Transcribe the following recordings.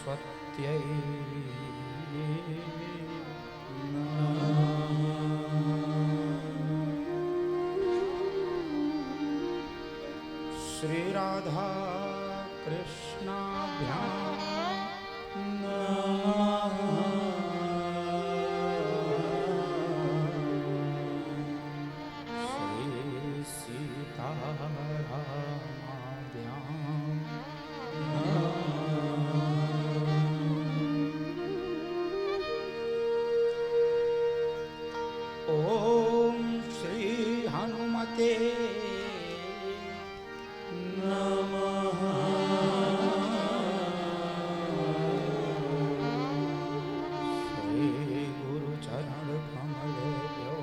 सरस्वत्यै श्री राधा कृष्णाभ्यां नमः। श्री सीतारामाभ्यां ओम श्री हनुमते नमः। श्री गुरु चरण कमलेभ्यो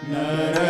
नर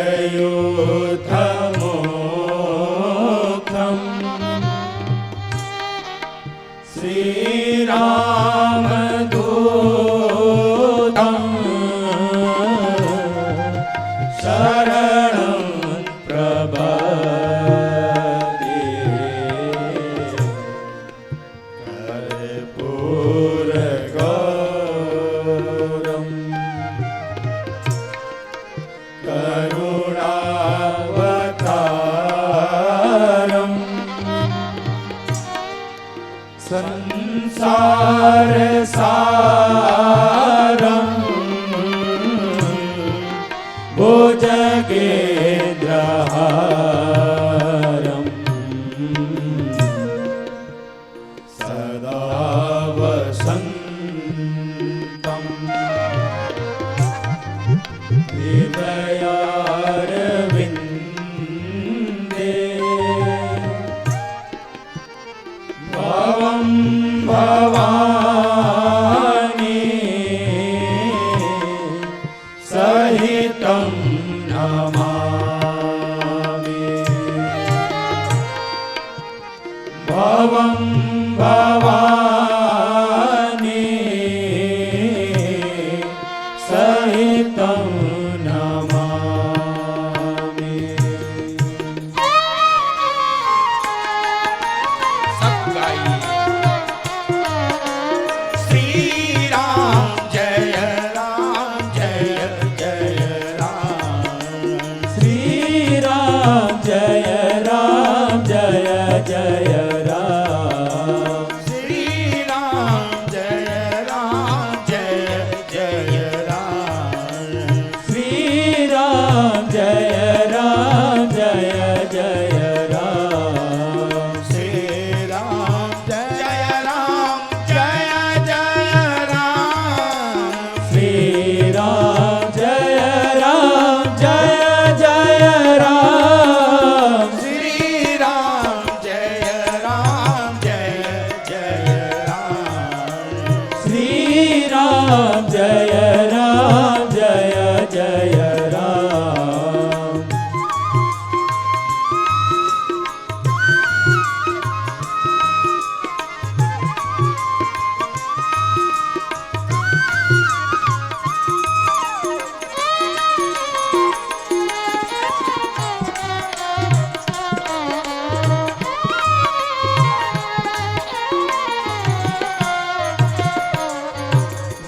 राम जय राम जय जय राम।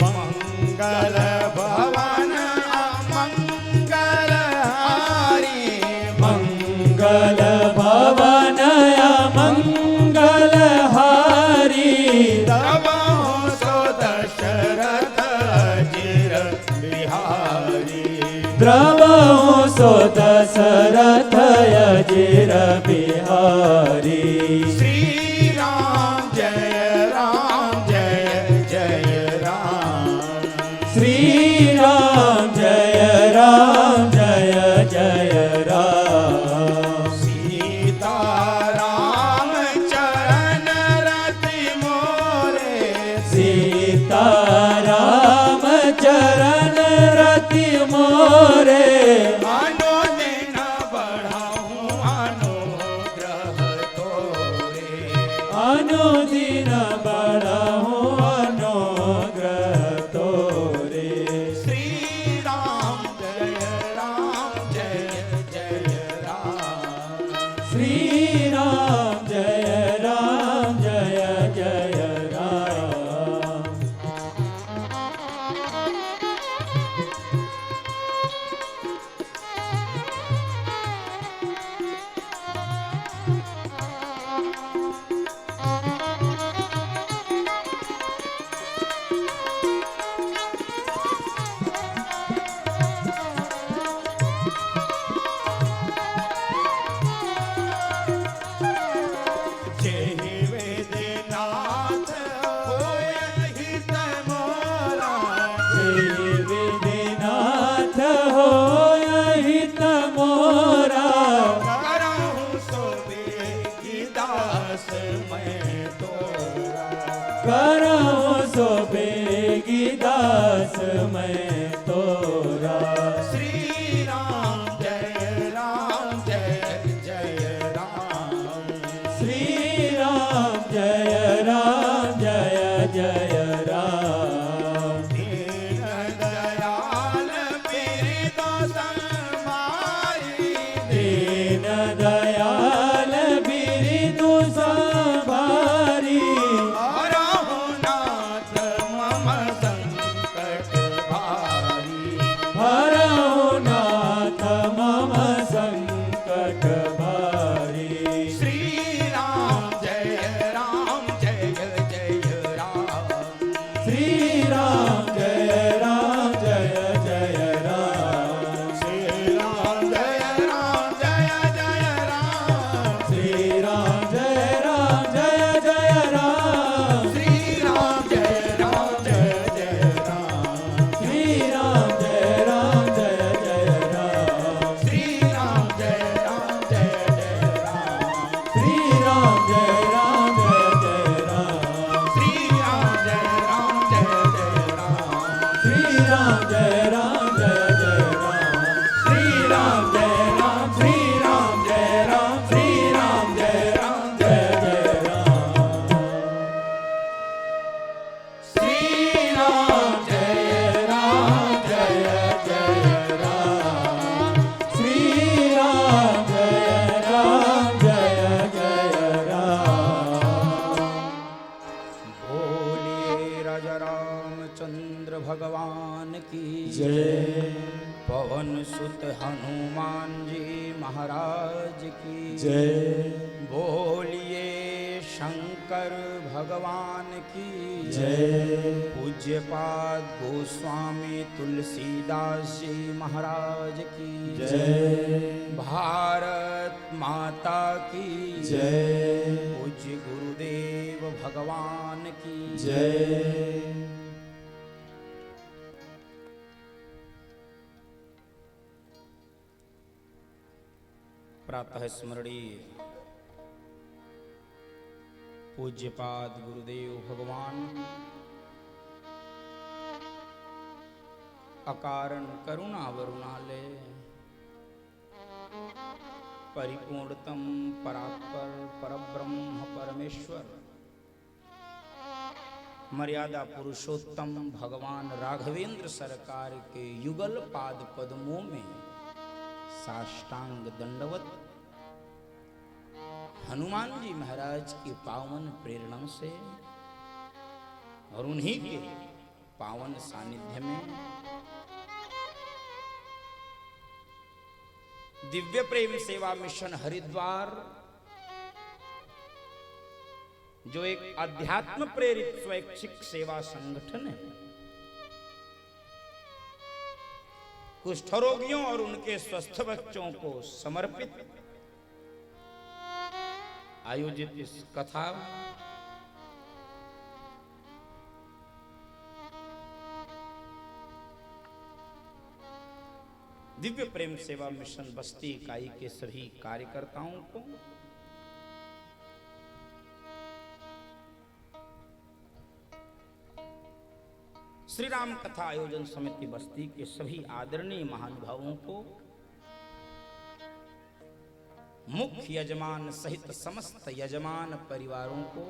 मंगल भवन मंगल हारी मंगल भवन मंगल हारी तब सो दशरथ चिर बिहारी द्रवहु सो दशरथ अजिर बिहारी। श्री राम जय जय राम श्री राम जय जय राम। सीता राम चरण रति मोरे सीता राम चरण रति मोरे अनुदिन बढ़ाऊं अनुग्रह तोरे अनुदिन बढ़हु अनुग्रह तोरे। श्री राम जय जय राम श्री राम जय जय राम। जेहि वेदनाथ होय हित मोरा जय विधिनाथ होय हित मोरा करहु सो बेगी दास मैं तोरा करहु सो बेगी दास मैं तोरा। श्री राम जय जय राम श्री राम जय जय राम। दीन दयाल बिरदो समाई दीन दयाल बिरदु संभारी हरहु नाथ मम संकट भारी हरहु नाथ मम संकट भारी। श्री राम जय राम श्री राम जय जय राम। श्री राम जय राम श्री राम जय जय राम। श्री राम जय जय राम श्री राम जय जय राम। श्री राम जय जय राम श्री राम जय जय राम। श्री राम जय जय राम श्री राम जय जय राम। श्री राम जय राम श्री राम जय राम श्री राम जय जय राम। श्री राम जय जय राम। श्री राम जय जय राम। बोले राजा रामचंद्र भगवान की जय पवन सुत हनुमान जी महाराज की जय बोलिए शंकर भगवान की जय पूज्यपाद गोस्वामी तुलसीदास जी महाराज की जय भारत माता की जय पूज्य गुरुदेव भगवान की जय। प्रातः स्मरणीय पूज्यपाद गुरुदेव भगवान अकारण करुणा वरुणालय परिपूर्णतम परात्पर परब्रह्म परमेश्वर मर्यादा पुरुषोत्तम भगवान राघवेंद्र सरकार के युगल पाद पद्मों में साष्टांग दंडवत हनुमान जी महाराज की पावन प्रेरणा से और उन्हीं के पावन सानिध्य में दिव्य प्रेम सेवा मिशन हरिद्वार, जो एक अध्यात्म प्रेरित स्वैच्छिक सेवा संगठन है, कुष्ठ रोगियों और उनके स्वस्थ बच्चों को समर्पित आयोजित इस कथा दिव्य प्रेम सेवा मिशन बस्ती इकाई के सभी कार्यकर्ताओं को श्री राम कथा आयोजन समिति बस्ती के सभी आदरणीय महानुभावों को, मुख्य यजमान सहित समस्त यजमान परिवारों को,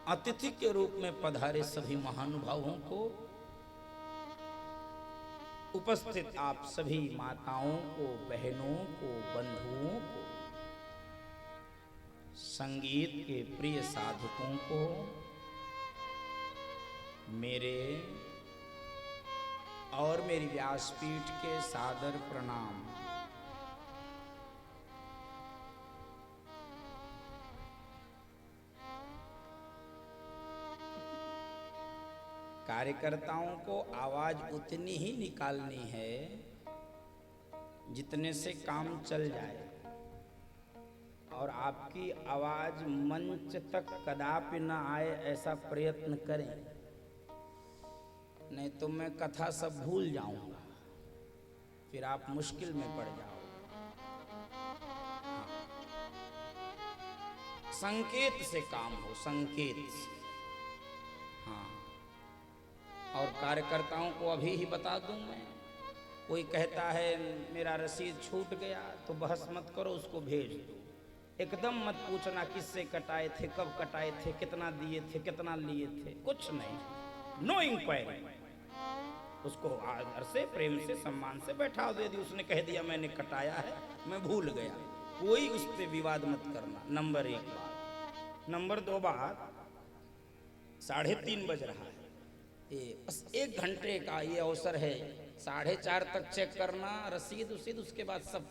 अतिथि के रूप में पधारे सभी महानुभावों को, उपस्थित आप सभी माताओं को, बहनों को, बंधुओं को, संगीत के प्रिय साधकों को मेरे और मेरी व्यासपीठ के सादर प्रणाम। कार्यकर्ताओं को आवाज उतनी ही निकालनी है जितने से काम चल जाए, और आपकी आवाज मंच तक कदापि न आए ऐसा प्रयत्न करें, नहीं तो मैं कथा सब भूल जाऊंगा, फिर आप मुश्किल में पड़ जाओगे। संकेत से काम हो, संकेत से। हाँ, और कार्यकर्ताओं को अभी ही बता दूं मैं, कोई कहता है मेरा रसीद छूट गया, तो बहस मत करो, उसको भेज दो। एकदम मत पूछना किससे कटाए थे, कब कटाए थे, कितना दिए थे, कितना लिए थे, कुछ नहीं, नो इंक्वायरी। उसको आदर से, प्रेम से, सम्मान से बैठा दो। यदि उसने कह दिया मैंने कटाया है, मैं भूल गया, कोई उस पर विवाद मत करना। नंबर 1 बात। नंबर 2 बात, 3:30 बज रहा है, ये बस 1 घंटे का ये अवसर है, 4:30 तक चेक करना रसीद उसीद, उसके बाद सब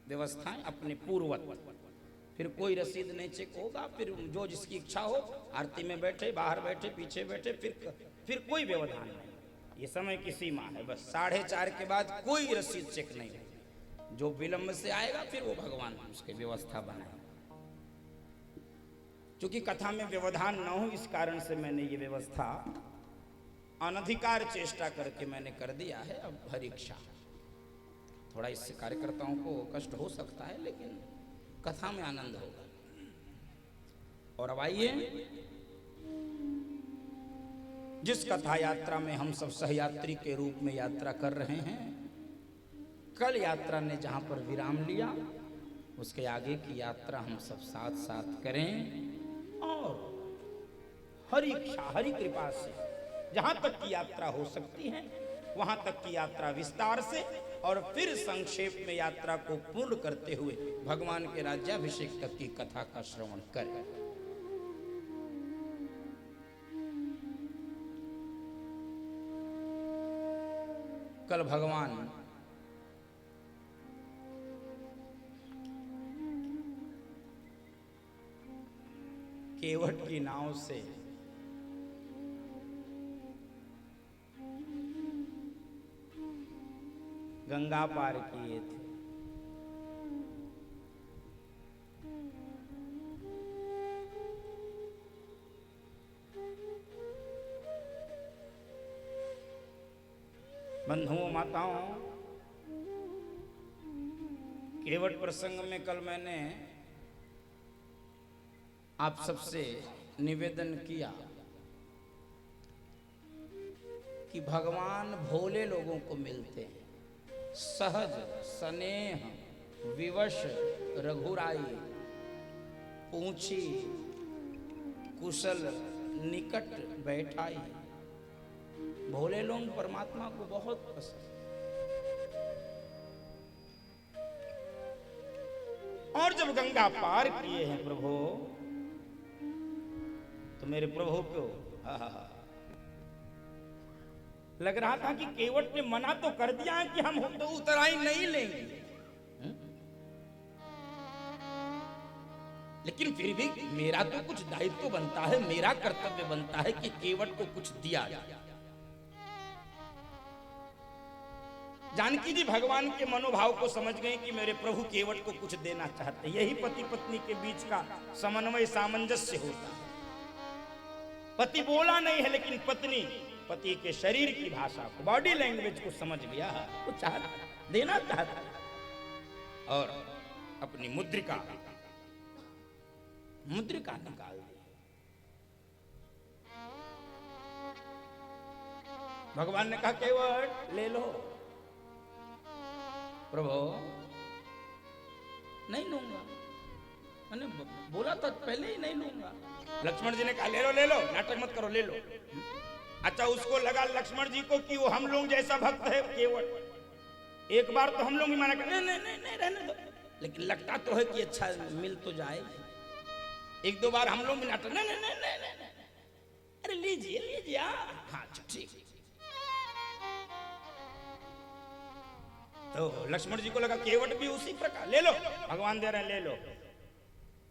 व्यवस्थाएं अपने पूर्ववत। फिर कोई रसीद नहीं चेक होगा, फिर जो जिसकी इच्छा हो आरती में बैठे, बाहर बैठे, पीछे बैठे, फिर कोई व्यवधान नहीं। ये समय की सीमा है, बस 4:30 के बाद कोई रसीद चेक नहीं होगी। जो विलंब से आएगा फिर वो भगवान उसकी व्यवस्था बनाए। क्योंकि कथा में व्यवधान न हो, इस कारण से मैंने ये व्यवस्था अनधिकार चेष्टा करके मैंने कर दिया है। अब परीक्षा थोड़ा इससे कार्यकर्ताओं को कष्ट हो सकता है, लेकिन कथा में आनंद होगा। और अब आइए, जिस कथा यात्रा में हम सब सहयात्री के रूप में यात्रा कर रहे हैं, कल यात्रा ने जहां पर विराम लिया, उसके आगे की यात्रा हम सब साथ साथ करें, और हरि इच्छा, हरि कृपा से जहां तक की यात्रा हो सकती है वहां तक की यात्रा विस्तार से, और फिर संक्षेप में यात्रा को पूर्ण करते हुए भगवान के राज्याभिषेक तक की कथा का श्रवण करें। कल भगवान केवट की नाव से गंगा पार किए थे। बंधुओं, माताओं, केवट प्रसंग में कल मैंने आप सबसे निवेदन किया कि भगवान भोले लोगों को मिलते हैं, सहज स्नेह विवश रघुराई, पूछी कुशल निकट बैठाई। भोले लोग परमात्मा को बहुत पसंद। और जब गंगा पार किए हैं प्रभु, तो मेरे प्रभु को लग रहा था कि केवट ने मना तो कर दिया है कि हम तो उतराई नहीं लेंगे, लेकिन फिर भी मेरा तो कुछ दायित्व बनता है, मेरा कर्तव्य बनता है कि केवट को कुछ दिया जाए। जानकी जी भगवान के मनोभाव को समझ गए कि मेरे प्रभु केवट को कुछ देना चाहते। यही पति पत्नी के बीच का समन्वय सामंजस्य होता है। पति बोला नहीं है, लेकिन पत्नी पति के शरीर की भाषा को, बॉडी लैंग्वेज को समझ गया, वो चाहता देना चाहता और अपनी मुद्रिका निकाल दी। भगवान ने कहा केवट ले लो। प्रभु नहीं लूंगा, मैंने बोला था पहले ही नहीं लूंगा। लक्ष्मण जी ने कहा ले लो, नाटक मत करो, ले लो। अच्छा, उसको लगा लक्ष्मण जी को कि वो हम लोग जैसा भक्त है केवट। एक बार तो हम लोग भी मना कर नहीं रहने दो, लेकिन लगता तो है कि अच्छा मिल तो जाए। एक दो बार हम लोग भी नाटक नहीं, अरे लीजिए हाँ ठीक। तो लक्ष्मण जी को लगा केवट भी उसी प्रकार, ले लो भगवान दे रहे हैं, ले लो।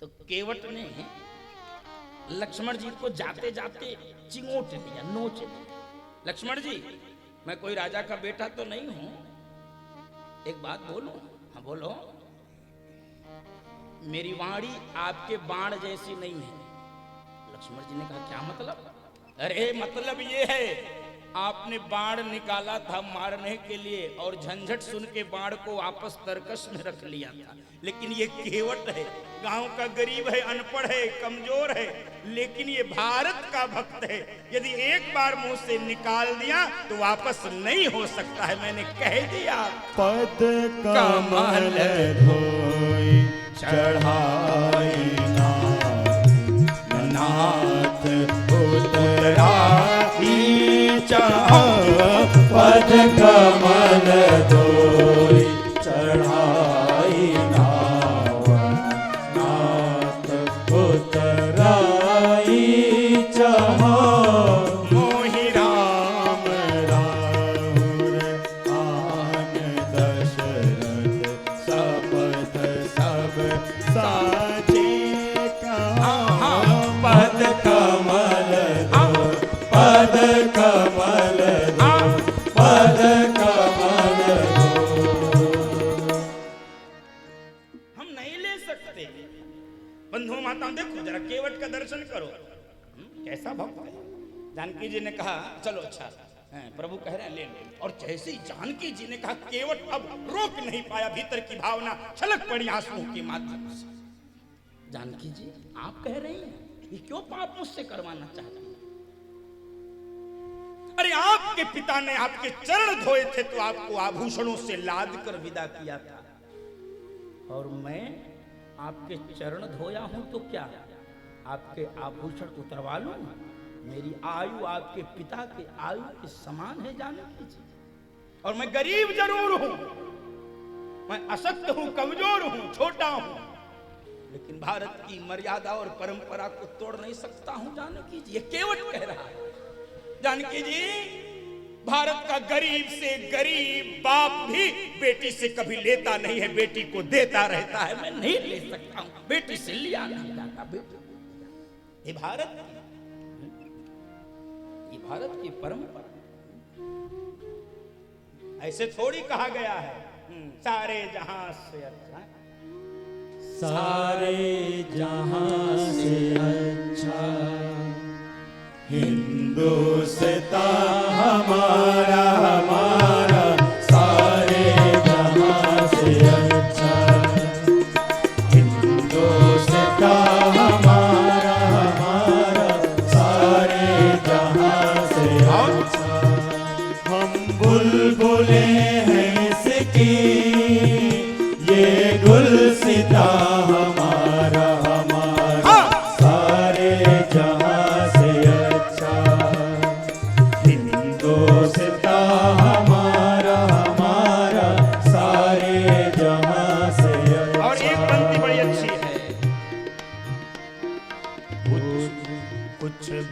तो केवट ने लक्ष्मण जी को जाते जाते चिंगोट दिया, नोच दिया। लक्ष्मण जी, मैं कोई राजा का बेटा तो नहीं हूं, एक बात बोलूं? हाँ बोलो। मेरी वाणी आपके बाण जैसी नहीं है। लक्ष्मण जी ने कहा क्या मतलब? अरे मतलब ये है, आपने बाण निकाला था मारने के लिए और झंझट सुन के बाण को वापस तरकश में रख लिया था। लेकिन ये केवट है, गांव का गरीब है, अनपढ़ है, कमजोर है, लेकिन ये भारत का भक्त है। यदि एक बार मुंह से निकाल दिया तो वापस नहीं हो सकता है। मैंने कह दिया। पद कमल धोई चढ़ाई नाथ उतराई पद कमल धोई चढ़ाई नाथ उतराई मोहि राम राहुर आन दशरथ सपथ सब साचे पद कमल पद कमल पद कमल। हम नहीं ले सकते। बंधु माता देखो जरा, केवट का दर्शन करो, कैसा भक्त है। जानकी जी ने कहा चलो अच्छा, प्रभु कह रहे हैं ले लो। और जैसे ही जानकी जी ने कहा, केवट अब रोक नहीं पाया, भीतर की भावना छलक पड़ी आंसुओं के माध्यम से। जानकी जी आप कह रही हैं ये क्यों पाप मुझसे करवाना चाहते हैं? अरे आपके पिता ने आपके चरण धोए थे तो आपको आभूषणों से लाद कर विदा किया था, और मैं आपके चरण धोया हूं तो क्या आपके आभूषण उतरवा लूं? मेरी आयु आपके पिता के आयु के समान है जानकी जी। और मैं गरीब जरूर हूं, मैं अशक्त हूं, कमजोर हूं, छोटा हूं, लेकिन भारत की मर्यादा और परंपरा को तोड़ नहीं सकता हूं जानकी जी। ये केवट कह रहा है। जानकी जी, भारत का गरीब से गरीब बाप भी बेटी से कभी लेता नहीं है, बेटी को देता रहता है। मैं नहीं ले सकता हूं, बेटी से लिया नहीं जाता। बेटी, ये भारत की परंपरा, ऐसे थोड़ी कहा गया है सारे जहां से अच्छा, सारे जहां से अच्छा हिंदुस्तान हमारा हमारा, सारे जहां से अच्छा हिंदुस्तान हमारा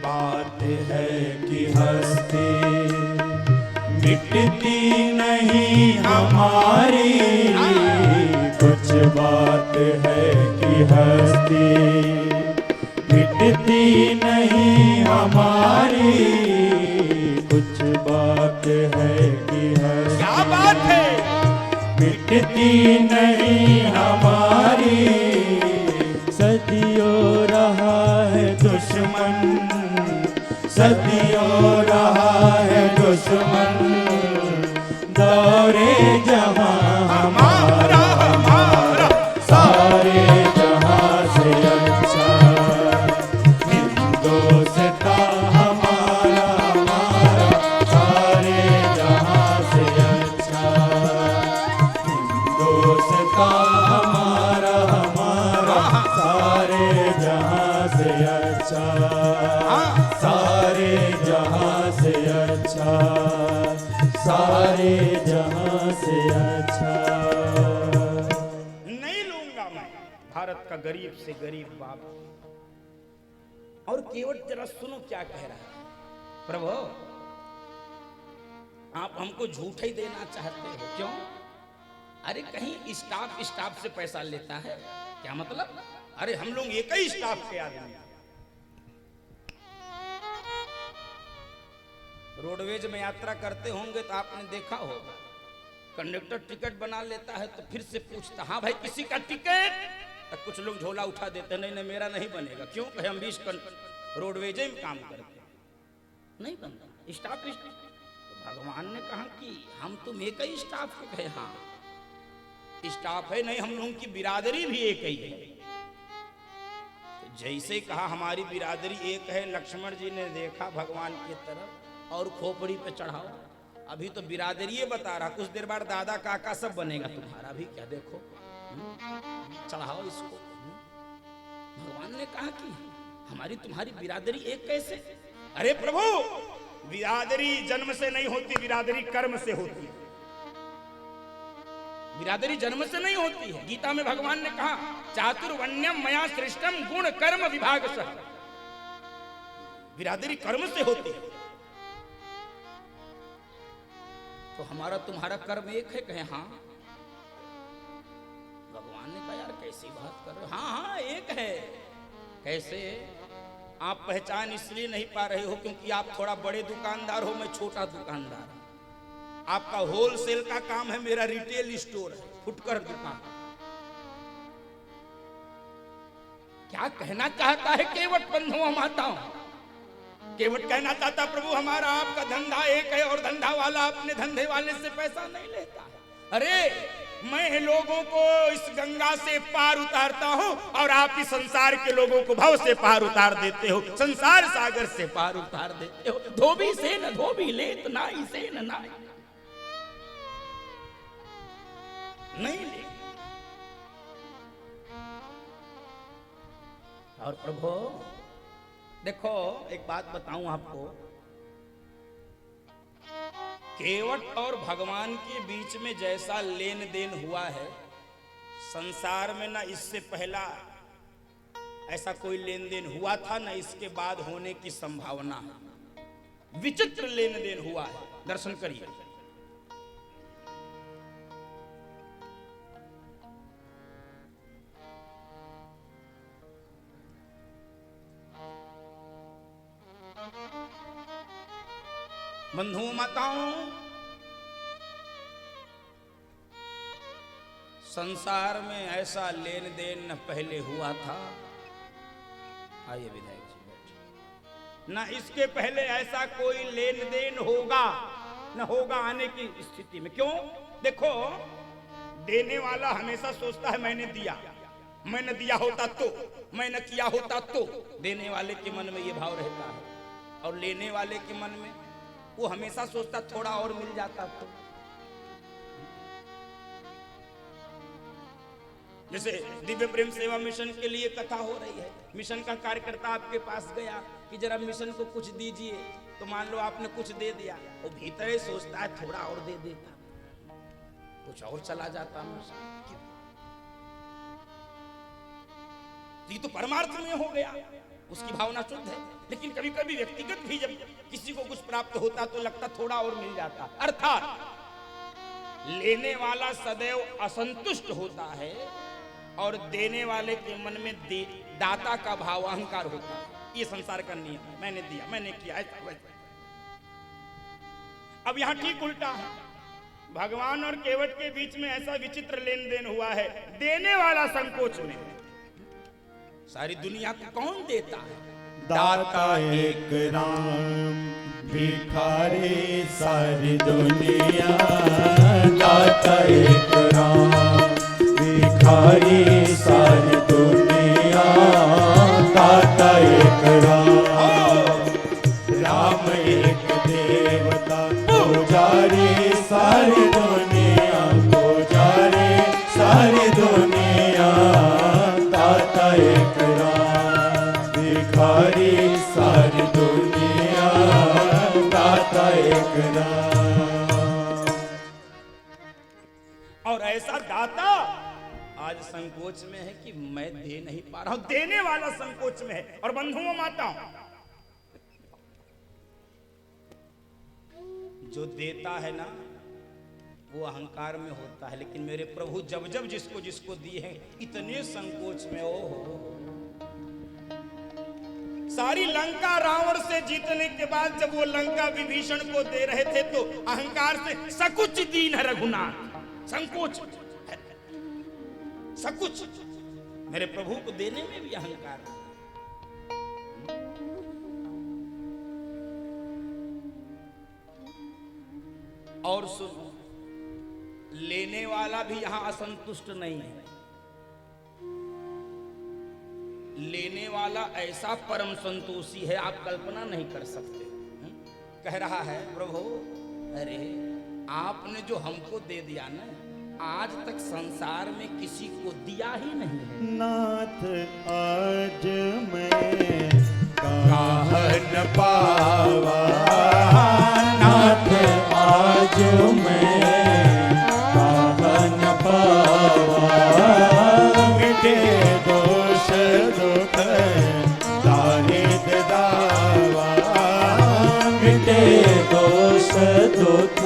बात है कि हस्ती मिटती नहीं हमारी, कुछ बात है कि हस्ती मिटती नहीं हमारी, कुछ बात है कि हस्ती, क्या बात है, मिटती नहीं हमारी। सदियों रहा है दुश्मन, सदियों रहा है दुश्मन, दौरे जहां हमारा हमारा, सारे जहां से अच्छा हिंदुस्ता हमारा हमारा, सारे जहां से अच्छा हिंदुस्ता हमारा हमारा, सारे जहां से अच्छा, सारे जहां से अच्छा, सारे जहां से अच्छा। नहीं लूंगा मैं भारत का गरीब से गरीब बाप। और केवट जरा सुनो क्या कह रहा है। प्रभु आप हमको झूठ ही देना चाहते हो, क्यों? अरे कहीं स्टाफ से पैसा लेता है क्या? मतलब अरे हम लोग एक ही स्टाफ के आदमी हैं। रोडवेज में यात्रा करते होंगे तो आपने देखा होगा, कंडक्टर टिकट बना लेता है तो फिर से पूछता, हाँ भाई किसी का टिकट? तो कुछ लोग झोला उठा देते, नहीं नहीं मेरा नहीं बनेगा। क्यों? कहे हम भी रोडवेज में काम करते, नहीं बनता स्टाफ। तो भगवान ने कहा कि हम तुम एक ही स्टाफ के कहे, हाँ स्टाफ है, नहीं हम लोगों की बिरादरी भी एक ही है। तो जैसे कहा हमारी बिरादरी एक है, लक्ष्मण जी ने देखा भगवान की तरफ और खोपड़ी पे चढ़ाओ। अभी तो बिरादरी बता रहा, कुछ देर बाद दादा काका सब बनेगा तुम्हारा भी। क्या देखो चढ़ाओ इसको। भगवान ने कहा कि हमारी तुम्हारी बिरादरी एक कैसे? अरे प्रभु बिरादरी जन्म से नहीं होती, बिरादरी कर्म से होती है। बिरादरी जन्म से नहीं होती है। गीता में भगवान ने कहा चातुर्वण्यम मया सृष्टम गुण कर्म विभाग सह। बिरादरी कर्म से होती है। तो हमारा तुम्हारा कर्म एक है? कहे हाँ। भगवान ने कहा यार कैसी बात कर रहे हो? हाँ हाँ एक है। कैसे? आप पहचान इसलिए नहीं पा रहे हो क्योंकि आप थोड़ा बड़े दुकानदार हो, मैं छोटा दुकानदार। आपका होलसेल का काम है, मेरा रिटेल स्टोर है, फुटकर दुकान। क्या कहना चाहता है केवट बंधुओं माताओं? केवट कहना चाहता प्रभु हमारा आपका धंधा एक है और धंधा वाला अपने धंधे वाले से पैसा नहीं लेता है। अरे मैं लोगों को इस गंगा से पार उतारता हूं और आप इस संसार के लोगों को भव से पार उतार देते हो, संसार सागर से पार उतार देते हो। धोबी से न धोबी लेत, नाई से न नाई नहीं ले। और प्रभु देखो एक बात बताऊं आपको, केवट और भगवान के बीच में जैसा लेन देन हुआ है संसार में, ना इससे पहला ऐसा कोई लेन देन हुआ था, ना इसके बाद होने की संभावना है। विचित्र लेन देन हुआ है। दर्शन करिए। बंधुओं माताओं, संसार में ऐसा लेन देन न पहले हुआ था। आइए विधायक जी बैठिए। न इसके पहले ऐसा कोई लेन देन होगा, न होगा आने की स्थिति में। क्यों? देखो देने वाला हमेशा सोचता है मैंने दिया, मैं न दिया होता तो, मैं न किया होता तो। देने वाले के मन में ये भाव रहता है और लेने वाले के मन में वो हमेशा सोचता थोड़ा और मिल जाता तो। जैसे दिव्य प्रेम सेवा मिशन के लिए कथा हो रही है, मिशन का कार्यकर्ता आपके पास गया कि जरा मिशन को कुछ दीजिए, तो मान लो आपने कुछ दे दिया, वो भीतर ही सोचता है थोड़ा और दे देता, कुछ और चला जाता मिशन। ये तो परमार्थ में हो गया, उसकी भावना शुद्ध है। लेकिन कभी कभी व्यक्तिगत भी जब किसी को कुछ प्राप्त होता तो लगता थोड़ा और मिल जाता। अर्थात लेने वाला सदैव असंतुष्ट होता है और देने वाले के मन में दाता का भाव अहंकार होता है। ये संसार का नियम है, मैंने दिया, मैंने किया, ऐसा वैसा। अब यहां ठीक उल्टा है, भगवान और केवट के बीच में ऐसा विचित्र लेन देन हुआ है। देने वाला संकोच में, सारी दुनिया को कौन देता है? दाता एक राम, भिखारी सारी दुनिया। दाता एक राम, भिखारी सारी दुनिया। दाता एक राम, राम एक देवता, पुजारी सारी दुनिया। पुजारी सारी दुनिया। दाता एक राम, भिखारी सारी दुनिया। दाता एक राम। और ऐसा दाता आज संकोच में है कि मैं दे नहीं पा रहा हूं, देने वाला संकोच में है। और बंधुओं माताओं, जो देता है ना वो अहंकार में होता है, लेकिन मेरे प्रभु जब जब जिसको जिसको दिए हैं इतने संकोच में। ओ सारी लंका रावण से जीतने के बाद जब वो लंका विभीषण को दे रहे थे तो अहंकार से सकुच दीन रघुनाथ, संकोच सकुच। मेरे प्रभु को देने में भी अहंकार है। और सुनो, लेने वाला भी यहां असंतुष्ट नहीं है। लेने वाला ऐसा परम संतोषी है, आप कल्पना नहीं कर सकते। कह रहा है, प्रभु अरे आपने जो हमको दे दिया ना, आज तक संसार में किसी को दिया ही नहीं है। नाथ आज मैं कहाँ न पावा। नाथ आज मैं कहाँ न पावा। मिटे दोष दुख दारिद्र दावा। मिटे दोष दुख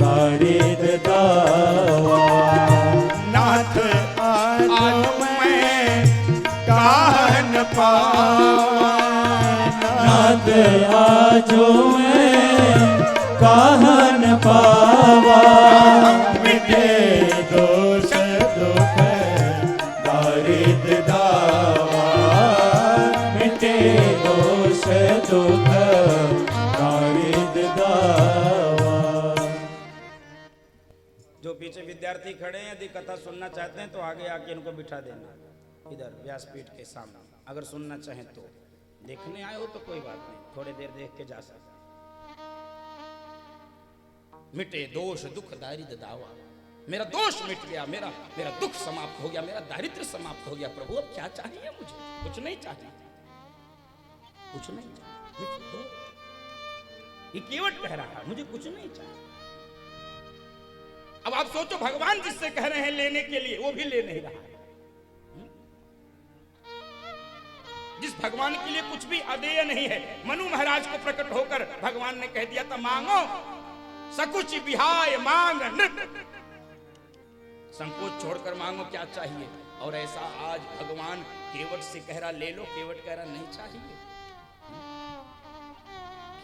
दारिद्र दावा। नाथ आज मैं कहाँ न पावा। नाथ आज मैं कहाँ न पावा। मिटे दोष दुख दारिद्र दावा। मिटे दोष दुख दारिद्र दावा। जो पीछे विद्यार्थी खड़े हैं, यदि कथा सुनना चाहते हैं तो आगे आके इनको बिठा देना इधर व्यासपीठ के सामने। अगर सुनना चाहें तो, देखने आए हो तो कोई बात नहीं, थोड़ी देर देख के जा सकते। मिटे दोष दुख दारिद्र दावा। मेरा दोष मिट गया, मेरा दुख समाप्त हो गया, मेरा दारिद्र समाप्त हो गया। प्रभु अब क्या चाहिए मुझे? कुछ नहीं चाहिए, कुछ नहीं चाहिए। मिट दो। ये केवट कह रहा है, मुझे कुछ नहीं चाहिए। अब आप सोचो, भगवान जिससे कह रहे हैं लेने के लिए, वो भी ले नहीं रहा है। जिस भगवान के लिए कुछ भी अदेय नहीं है, मनु महाराज को प्रकट होकर भगवान ने कह दिया था, मांगो सकुच बिहाय मांग नृप। संकोच छोड़कर मांगो क्या चाहिए। और ऐसा आज भगवान केवट से कह रहा ले लो, केवट कह रहा नहीं चाहिए।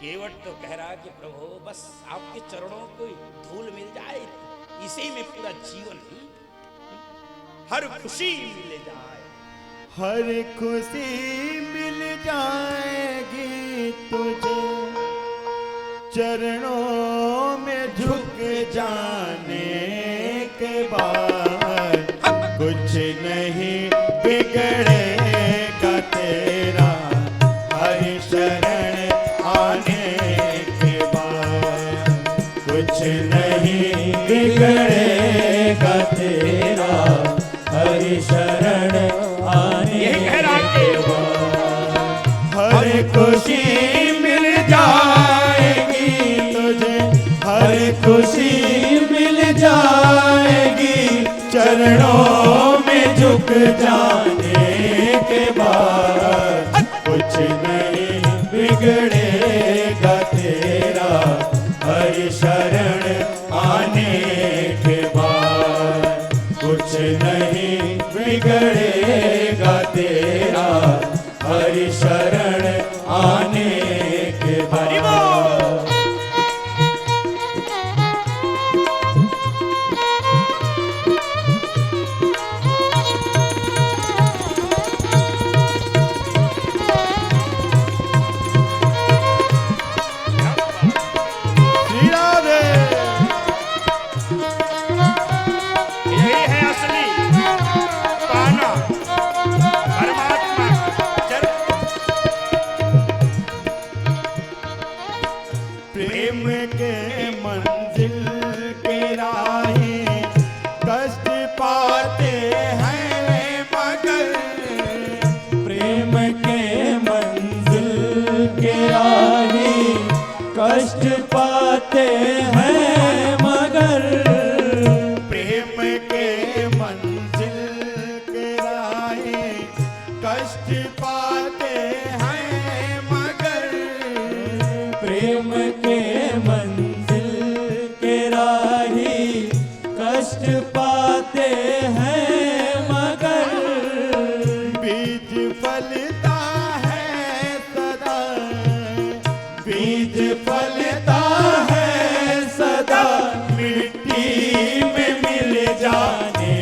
केवट तो कह रहा कि प्रभु बस आपके चरणों को धूल मिल जाए, इसी में पूरा जीवन हर खुशी मिल जाए। हर खुशी मिल जाएगी तुझे, चरणों में झुक जाने के बाद। कुछ नहीं बिगड़ेगा तेरा, हरि शरण आने के बाद। कुछ नहीं बिगड़ेगा तेरा, हरि शरण आने के बाद। हर खुशी मिल जाएगी तुझे, हर खुशी मिल जाएगी, चरणों में झुक जाने के बाद कुछ नहीं बिगड़ेगा तेरा, हरि शरण आने के बाद कुछ नहीं बिगड़ेगा तेरा, हरि शरण आने के बाद। कष्ट पाते हैं मगर, प्रेम के मंजिल के राहे कष्ट पाते हैं मगर, प्रेम के मंजिल के राहे कष्ट पाते हैं मगर, बीज फलता है सदा, बीज फलता है सदा, मिट्टी में मिल जाने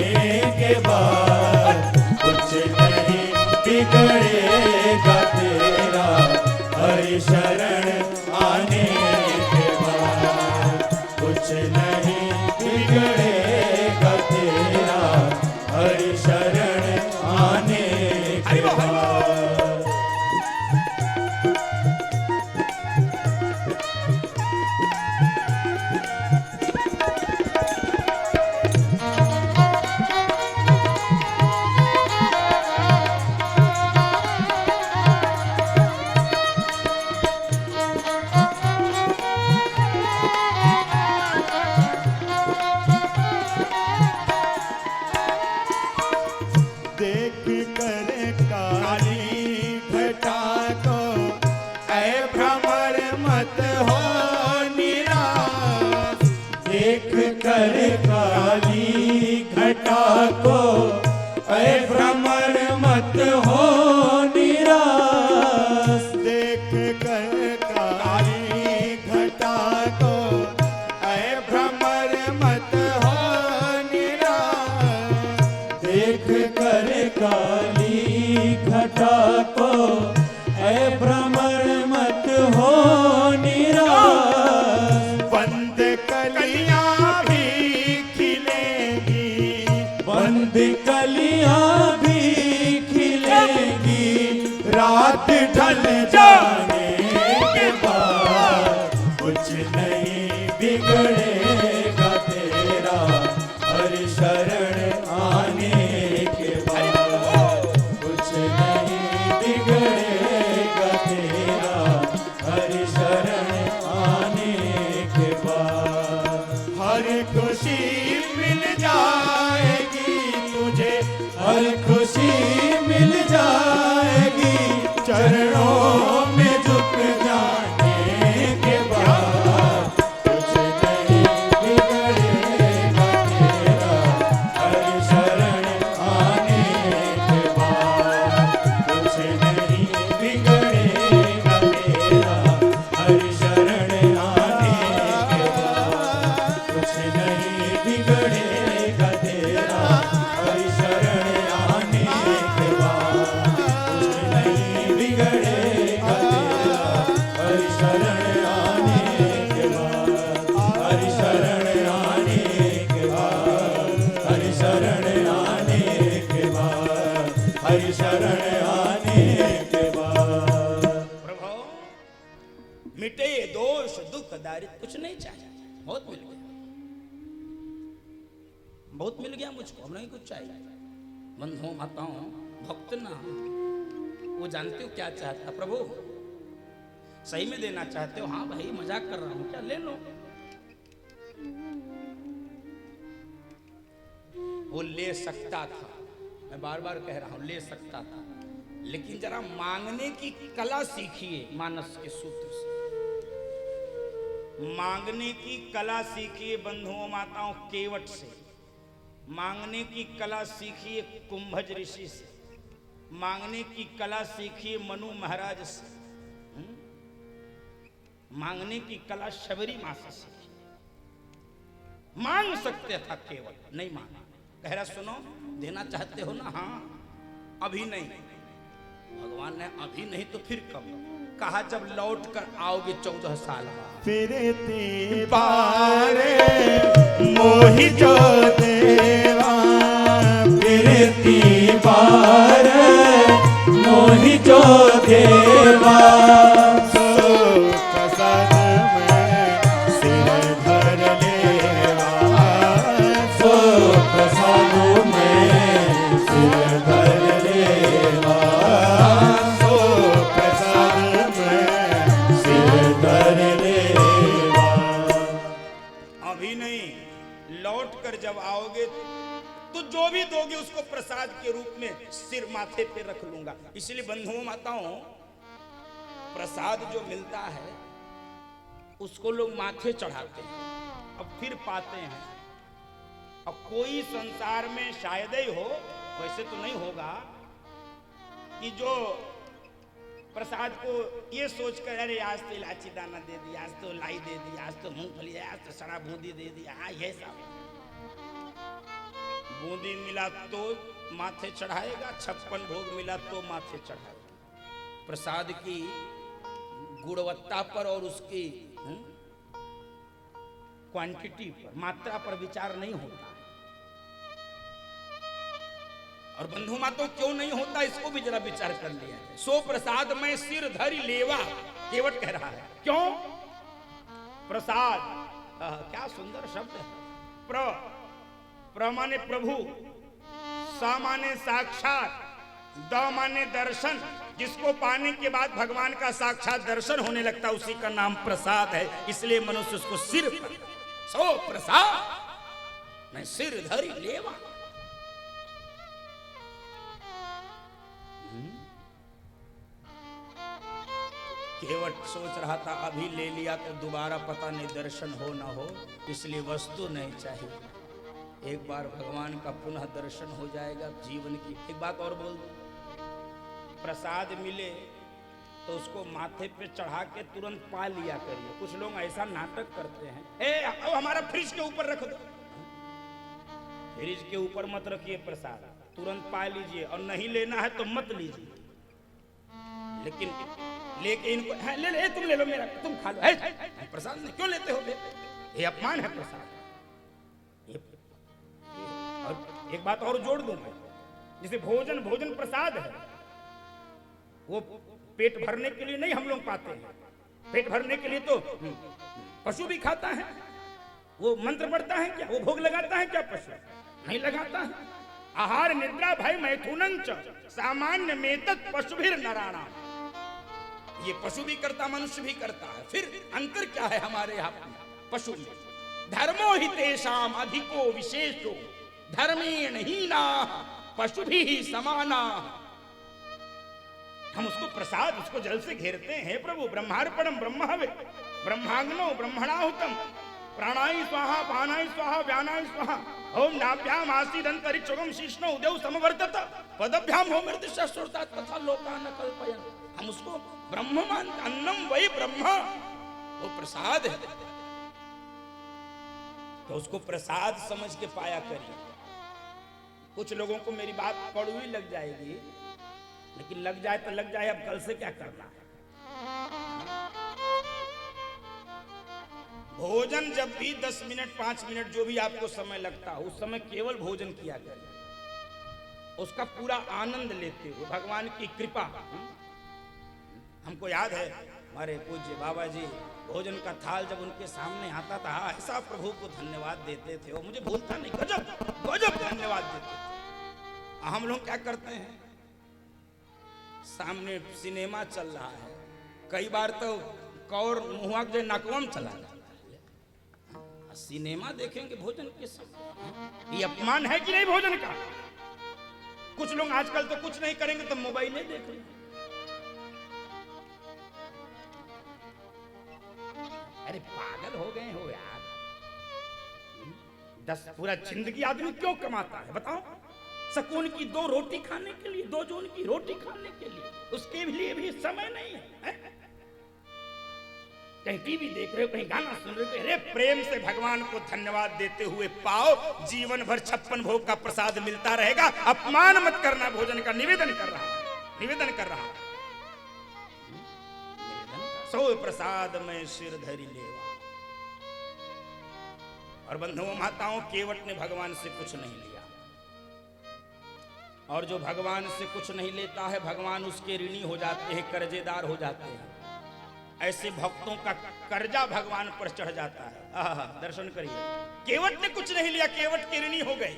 के बाद कुछ नहीं बिगड़ेगा तेरा, हरि शरण आने के बाद कुछ नहीं बिगड़ेगा तेरा, हरि शरण आने के बाद। देख कर काली घटा को ऐ भ्रमर मत हो निराश, देख कर काली घटा को ऐ भ्रमर मत हो निराश, देख कर काली घटा को ऐ भ्रमर मत हो निराश, देख कर काली घटा को ऐ भ्रमर मत हो निराश, बंद कलियां भी खिलेगी, बंद कलियां भी खिलेगी, रात ढल जाने के बाद कुछ नहीं बिगड़ेगा तेरा, हरि शरण आने के बाद कुछ नहीं बिगड़ेगा तेरा, हरि शरण आने के बाद हर खुशी मिल जाएगी तुझे, हर खुशी मिल जाएगी, चरणों में झुक जाने के बाद कुछ नहीं बिगड़ेगा तेरा, हरि शरण आने के बाद कुछ नहीं बिगड़ेगा तेरा, हरि शरण आने के बाद कुछ नहीं बिगड़ेगा तेरा, हरि शरण आने के बाद कुछ नहीं बिगड़ेगा तेरा, हरि शरण आने के बाद, हरि शरण आने के बाद, हरि शरण आने के बाद, हरि शरण आने के बाद। प्रभु मिटे दोष दुख दारिद्र, कुछ नहीं चाहिए, बहुत मिल गया, बहुत मिल गया मुझको, अब नहीं कुछ चाहिए। बंधुओं माताओं भक्त ना, वो जानते हो क्या चाहता है प्रभु, सही में देना चाहते हो? हाँ भाई मजाक कर रहा हूं, क्या ले लो। वो ले सकता था, मैं बार बार कह रहा हूं ले सकता था, लेकिन जरा मांगने की कला सीखिए मानस के सूत्र से। मांगने की कला सीखिए बंधुओं माताओं केवट से। मांगने की कला सीखिए कुंभज ऋषि से। मांगने की कला सीखिए मनु महाराज से। मांगने की कला शबरी मां से सीखिए। मांग सकते था केवट, नहीं मांगा। कह रहा सुनो, देना चाहते हो ना? हाँ। अभी नहीं। भगवान ने अभी नहीं तो फिर कब? कहा जब लौट कर आओगे 14 साल बाद। फिरती पारे मोहि जो देवा, फिरती पारे मोहि जो देवा, सो प्रसाद में सिर धर लेवा, सो प्रसाद में सिर धर लेवा, सो प्रसाद में सिर धर लेवा। अभी नहीं, लौट कर जब आओगे तो जो भी दोगे उसको प्रसाद के रूप में सिर माथे पे रख लूंगा। इसलिए बंधुओं माताओं, प्रसाद जो मिलता है उसको लोग माथे चढ़ाते हैं, अब फिर पाते हैं। अब कोई संसार में शायद ही हो, वैसे तो नहीं होगा, कि जो प्रसाद को ये सोचकर अरे आज तो इलायची दाना दे दिया, आज तो लाई दे दी, आज तो मूंगफली, आज तो सड़ा बूंदी दे दिया। हाँ, ये सब बूंदी मिला तो माथे चढ़ाएगा, 56 भोग मिला तो माथे चढ़ाएगा। प्रसाद की गुणवत्ता पर और उसकी क्वांटिटी पर, मात्रा पर विचार नहीं होता। और बंधु मातो क्यों नहीं होता, इसको भी जरा विचार कर लिया है। सो प्रसाद में सिर धरि लेवा, केवट कह रहा है। क्यों? प्रसाद, क्या सुंदर शब्द है। प्र माने प्रभु, सा माने साक्षात, द माने दर्शन। जिसको पाने के बाद भगवान का साक्षात दर्शन होने लगता है उसी का नाम प्रसाद है। इसलिए मनुष्य उसको सिर पर, सो प्रसाद मैं सिर धरि लेवा। केवट सोच रहा था अभी ले लिया तो दोबारा पता नहीं दर्शन हो ना हो, इसलिए वस्तु नहीं चाहिए। एक बार भगवान का पुनः दर्शन हो जाएगा जीवन की। एक बात और बोल दूं, प्रसाद मिले तो उसको माथे पे चढ़ा के तुरंत पा लिया करिए। कुछ लोग ऐसा नाटक करते हैं, अब हमारा फ्रिज के ऊपर रख दो। फ्रिज के ऊपर मत रखिए प्रसाद, तुरंत पा लीजिए, और नहीं लेना है तो मत लीजिए। लेकिन लेके इनको ले तुम ले लो मेरा, तुम खा लो। प्रसाद नहीं क्यों लेते हो? ये अपमान है प्रसाद। और एक बात और जोड़ दूं मैं, जैसे भोजन प्रसाद है, वो पेट भरने के लिए नहीं हम लोग पाते हैं। पेट भरने के लिए तो पशु भी खाता है। वो मंत्र पढ़ता है क्या? वो भोग लगाता है क्या? पशु नहीं लगाता है। आहार निद्रा भय मैथुनंच सामान्य मेतत पशुभिर नराणा। ये पशु भी करता, मनुष्य भी करता है। फिर अंतर क्या है हमारे यहाँ पशु में? धर्मो हि तेषाम अधिको विशेषो धर्मेण हीना पशु भी समाना। हम उसको प्रसाद, उसको जल से घेरते हैं। प्रभु ब्रह्मार्पणम ब्रह्म हवे ब्रह्माग्नो ब्रह्मणाहुतम प्राणाय स्वाहा पानाय स्वाहा व्यानाय स्वाहा ओम नाभ्याम आसीदंतरिक्षगम शीष्णो उदेव समवर्तत पदभ्याम हो मृत्युशा श्रोता तथा लोका न कल्पयन्। हम उसको ब्रह्म मानते। अन्नम वही ब्रह्म, वो प्रसाद है, तो उसको प्रसाद समझ के पाया करिए। कुछ लोगों को मेरी बात कड़वी लग जाएगी, लेकिन लग जाए तो लग जाए, अब कल से क्या करना है। भोजन जब भी 10 मिनट 5 मिनट जो भी आपको समय लगता हो, उस समय केवल भोजन किया करिए, उसका पूरा आनंद लेते हुए। भगवान की कृपा। हमको याद है हमारे पूज्य बाबा जी भोजन का थाल जब उनके सामने आता था, ऐसा प्रभु को धन्यवाद देते थे, वो मुझे भूलता नहीं। गजब गजब धन्यवाद देते थे। हम लोग क्या करते हैं, सामने सिनेमा चल रहा है, कई बार तो कौर मुहुआ के नकवम चला जाता है। सिनेमा देखेंगे भोजन के समय, ये अपमान है कि नहीं भोजन का? कुछ लोग आजकल तो कुछ नहीं करेंगे तो मोबाइल ही देख लेंगे। अरे पागल हो गए हो यार। 10 पूरा जिंदगी आदमी क्यों कमाता है बताओ? सुकून की 2 रोटी खाने के लिए, 2 जून की रोटी खाने के लिए, उसके लिए भी समय नहीं है। कहीं टीवी देख रहे हो, कहीं गाना सुन रहे हो। अरे प्रेम से भगवान को धन्यवाद देते हुए पाओ, जीवन भर 56 भोग का प्रसाद मिलता रहेगा। अपमान मत करना, भोजन का निवेदन कर रहा हूं, निवेदन कर रहा हूं। सो प्रसाद में सिर धरी लेवा। और बंधुओं माताओं, केवट ने भगवान से कुछ नहीं लिया, और जो भगवान से कुछ नहीं लेता है भगवान उसके ऋणी हो जाते हैं, कर्जेदार हो जाते हैं। ऐसे भक्तों का कर्जा भगवान पर चढ़ जाता है। दर्शन करिए, केवट ने कुछ नहीं लिया, केवट के ऋणी हो गए।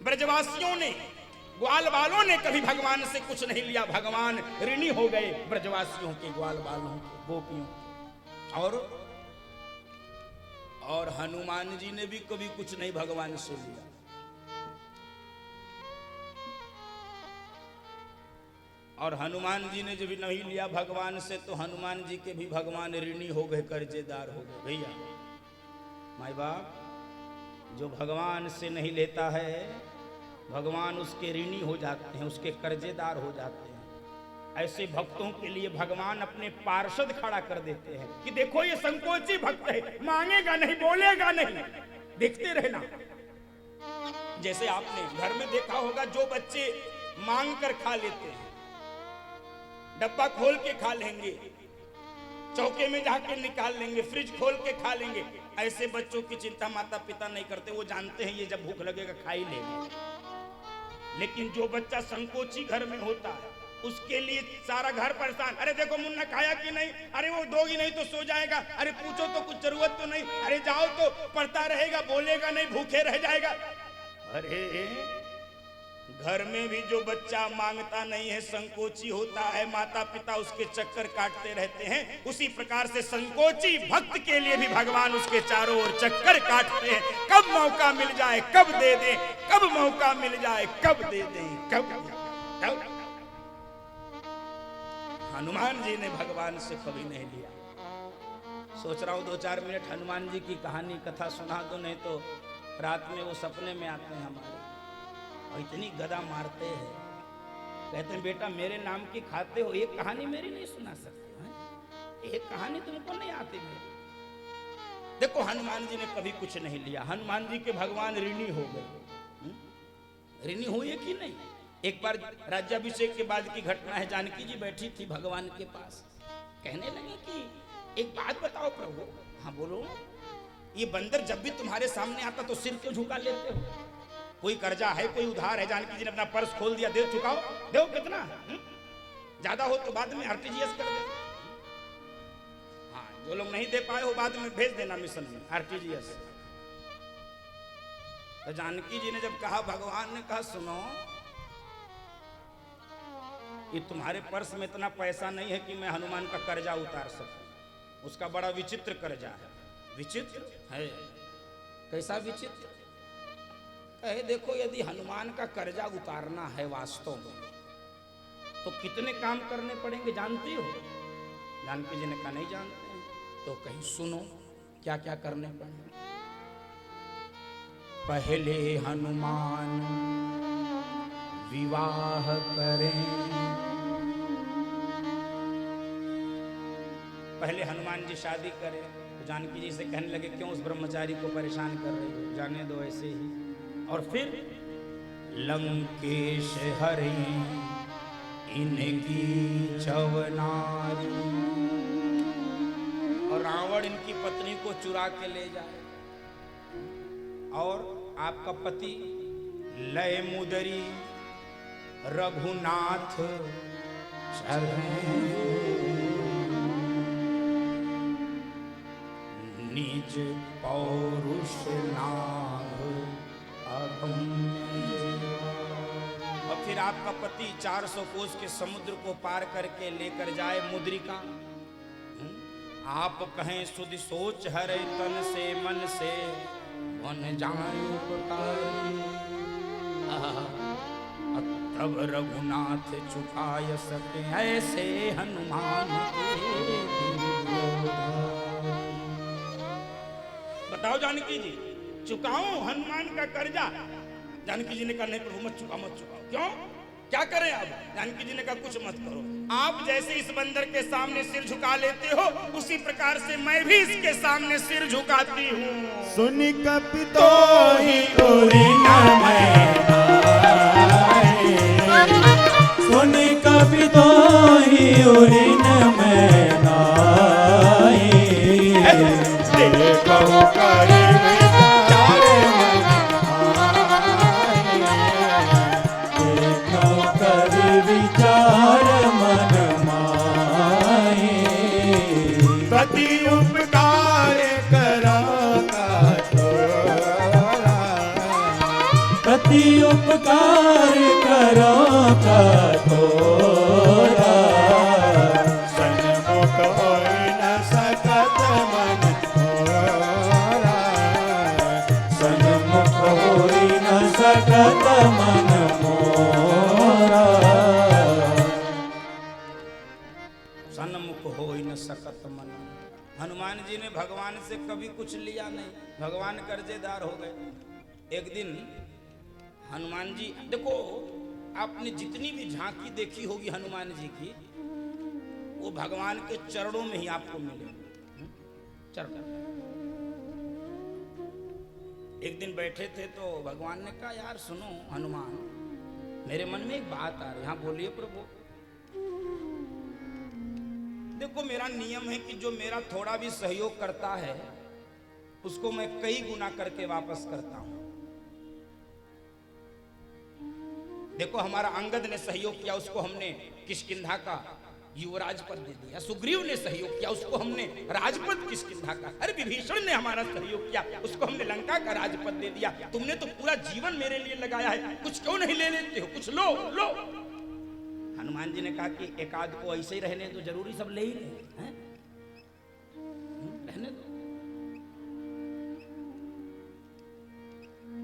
ब्रजवासियों ने, ग्वाल बालों ने कभी भगवान से कुछ नहीं लिया, भगवान ऋणी हो गए ब्रजवासियों के, ग्वाल बालों के, गोपियों। और हनुमान जी ने भी कभी कुछ नहीं भगवान से लिया। और हनुमान जी ने जब नहीं लिया भगवान से, तो हनुमान जी के भी भगवान ऋणी हो गए, कर्जेदार हो गए। भैया माई बाप, जो भगवान से नहीं लेता है भगवान उसके ऋणी हो जाते हैं, उसके कर्जेदार हो जाते हैं। ऐसे भक्तों के लिए भगवान अपने पार्षद खड़ा कर देते हैं कि देखो ये संकोची भक्त है, मांगेगा नहीं, बोलेगा नहीं, देखते रहना। जैसे आपने घर में देखा होगा, जो बच्चे मांग कर खा लेते हैं, डब्बा खोल के खा लेंगे, चौके में जाके निकाल लेंगे, फ्रिज खोल के खा लेंगे, ऐसे बच्चों की चिंता माता पिता नहीं करते। वो जानते हैं ये जब भूख लगेगा खा ही लेंगे। लेकिन जो बच्चा संकोची घर में होता है उसके लिए सारा घर परेशान। अरे देखो मुन्ना खाया कि नहीं, अरे वो दोगी नहीं तो सो जाएगा, अरे पूछो तो कुछ जरूरत तो नहीं, अरे जाओ तो पढ़ता रहेगा, बोलेगा नहीं, भूखे रह जाएगा। अरे घर में भी जो बच्चा मांगता नहीं है, संकोची होता है, माता पिता उसके चक्कर काटते रहते हैं। उसी प्रकार से संकोची भक्त के लिए भी भगवान उसके चारों ओर चक्कर काटते हैं। कब मौका मिल जाए कब दे दे, कब मौका मिल जाए कब दे दे, कब। हनुमान जी ने भगवान से कभी नहीं लिया। सोच रहा हूं 2-4 मिनट हनुमान जी की कहानी कथा सुना दो, नहीं तो रात में वो सपने में आते हैं हमारे और इतनी गदा मारते हैं, कहते हैं बेटा मेरे नाम की खाते हो, एक कहानी मेरी नहीं सुना सकते हैं? एक कहानी तुमको नहीं आती मेरी। देखो हनुमान जी ने कभी कुछ नहीं लिया, हनुमान जी के भगवान ऋणी हो गए। ऋणी हुए कि नहीं? एक बार राज्याभिषेक के बाद की घटना है, जानकी जी बैठी थी भगवान के पास, कहने लगी कि एक बात बताओ प्रभु। हाँ बोलो। ये बंदर जब भी तुम्हारे सामने आता तो सिर क्यों झुका लेते हो? कोई कर्जा है, कोई उधार है? जानकी जी ने अपना पर्स खोल दिया, दे चुकाओ, दो कितना, ज्यादा हो तो बाद में आरटीजीएस कर दे। हाँ, जो लोग नहीं दे पाए हो बाद में भेज देना मिशन में आरटीजीएस। तो जानकी जी ने जब कहा, भगवान ने कहा सुनो, ये तुम्हारे पर्स में इतना पैसा नहीं है कि मैं हनुमान का कर्जा उतार सकूं। उसका बड़ा विचित्र कर्जा है। विचित्र है? कैसा विचित्र? कहे देखो यदि हनुमान का कर्जा उतारना है वास्तव में तो कितने काम करने पड़ेंगे जानती हो? जानकी जी ने कहा नहीं जानते हैं। तो कहीं सुनो क्या क्या करने पड़ेंगे। पहले हनुमान विवाह करें। पहले हनुमान जी शादी करें। तो जानकी जी से कहने लगे क्यों उस ब्रह्मचारी को परेशान कर रही हो, जाने दो ऐसे ही। और फिर लंकेश हरे इनकी चवनारी, और रावण इनकी पत्नी को चुरा के ले जाए, और आपका पति लय मुदरी रघुनाथ चरण निज पौरुष नाभ अगम्य। और फिर आपका पति 400 कोस के समुद्र को पार करके लेकर जाए मुद्रिका। आप कहें सुधि सोच हरे तन से मन से वन जाए उपकारी। तब रघुनाथ चुकाय सके ऐसे हनुमान के दिव्य। बताओ जानकी जी, चुकाऊं हनुमान का कर्जा? जानकी जी ने कहा नहीं प्रभु मत चुकाओ, मत चुकाओ। क्यों, क्या करें अब? जानकी जी ने कहा कुछ मत करो, आप जैसे इस बंदर के सामने सिर झुका लेते हो उसी प्रकार से मैं भी इसके सामने सिर झुकाती हूँ। सुन कपितो ही उरी न मैनाए, सुन कपितो ही उरी न मैनाए, देखो कर विचार मन माए, पति उपकार करो का तोरा, पति उपकार करो का तोरा, सन्मुख होई न सकत मन मोरा, सन्मुख होई न सकत मन मोरा, सन्मुख हो ही न सकत मन। हनुमान जी ने भगवान से कभी कुछ लिया नहीं, भगवान कर्जेदार हो गए। एक दिन हनुमान जी, देखो आपने जितनी भी झांकी देखी होगी हनुमान जी की, वो भगवान के चरणों में ही आपको मिलेगी। चरण। एक दिन बैठे थे तो भगवान ने कहा यार सुनो हनुमान, मेरे मन में एक बात आ रही है। हाँ बोलिए प्रभु। देखो मेरा नियम है कि जो मेरा थोड़ा भी सहयोग करता है उसको मैं कई गुना करके वापस करता हूं। देखो हमारा अंगद ने सहयोग किया, उसको हमने किष्किंधा का युवराज पद दे दिया। सुग्रीव ने सहयोग किया, उसको हमने राजपद किष्किंधा का। अरे विभीषण ने हमारा सहयोग किया, उसको हमने लंका का राजपद दे दिया। तुमने तो पूरा जीवन मेरे लिए लगाया है, कुछ क्यों नहीं ले लेते हो? कुछ लो लो। हनुमान जी ने कहा कि एकाध को ऐसे ही रहने तो जरूरी सब ले ही रहे हैं, रहने दो।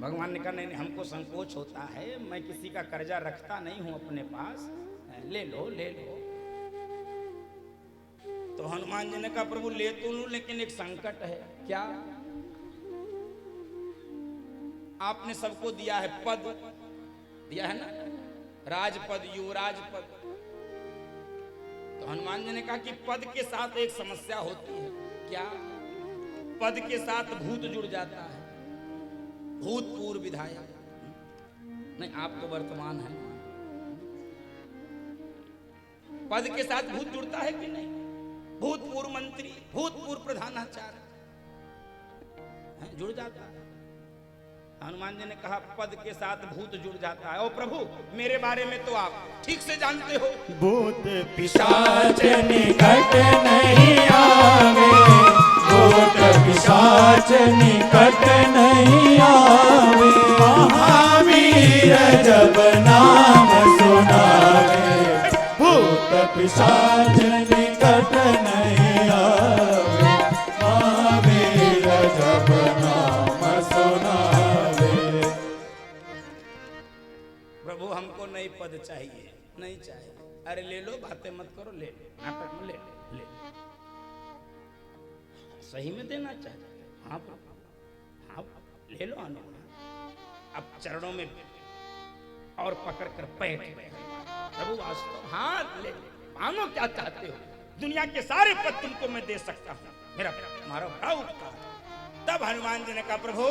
भगवान ने कहा नहीं नहीं, हमको संकोच होता है, मैं किसी का कर्जा रखता नहीं हूं अपने पास, ले लो ले लो। तो हनुमान जी ने कहा प्रभु ले तो लूं, लेकिन एक संकट है। क्या? आपने सबको दिया है पद, दिया है ना, राजपद युवराज पद। तो हनुमान जी ने कहा कि पद के साथ एक समस्या होती है। क्या? पद के साथ भूत जुड़ जाता है, भूतपूर्व विधायक। नहीं आप तो वर्तमान है, पद के साथ भूत जुड़ता है कि नहीं? भूतपूर्व मंत्री, भूतपूर्व प्रधानाचार्य जुड़ जाता है। हनुमान जी ने कहा पद के साथ भूत जुड़ जाता है। ओ प्रभु मेरे बारे में तो आप ठीक से जानते हो, भूत पिशाच निकट नहीं आवे, भूत पिशाच निकट नहीं आवे, महावीर जब नाम सुनावे, भूत पिशाच निकट नहीं आवे, महावीर जब नाम सुनावे। प्रभु हमको नहीं पद चाहिए, नहीं चाहिए। अरे ले लो, बातें मत करो, ले लो, नाटक में ले लो, ले लो। सही में देना चाहिए। हाँ हाँ ले लो अनुमान। अब चरणों में और पकड़ कर बैठ गए प्रभु वास्तव। हाँ ले मांगो क्या चाहते हो, दुनिया के सारे पद तुमको मैं दे सकता हूँ, मेरा तुम्हारा बड़ा उपकार। तब हनुमान जी ने कहा प्रभु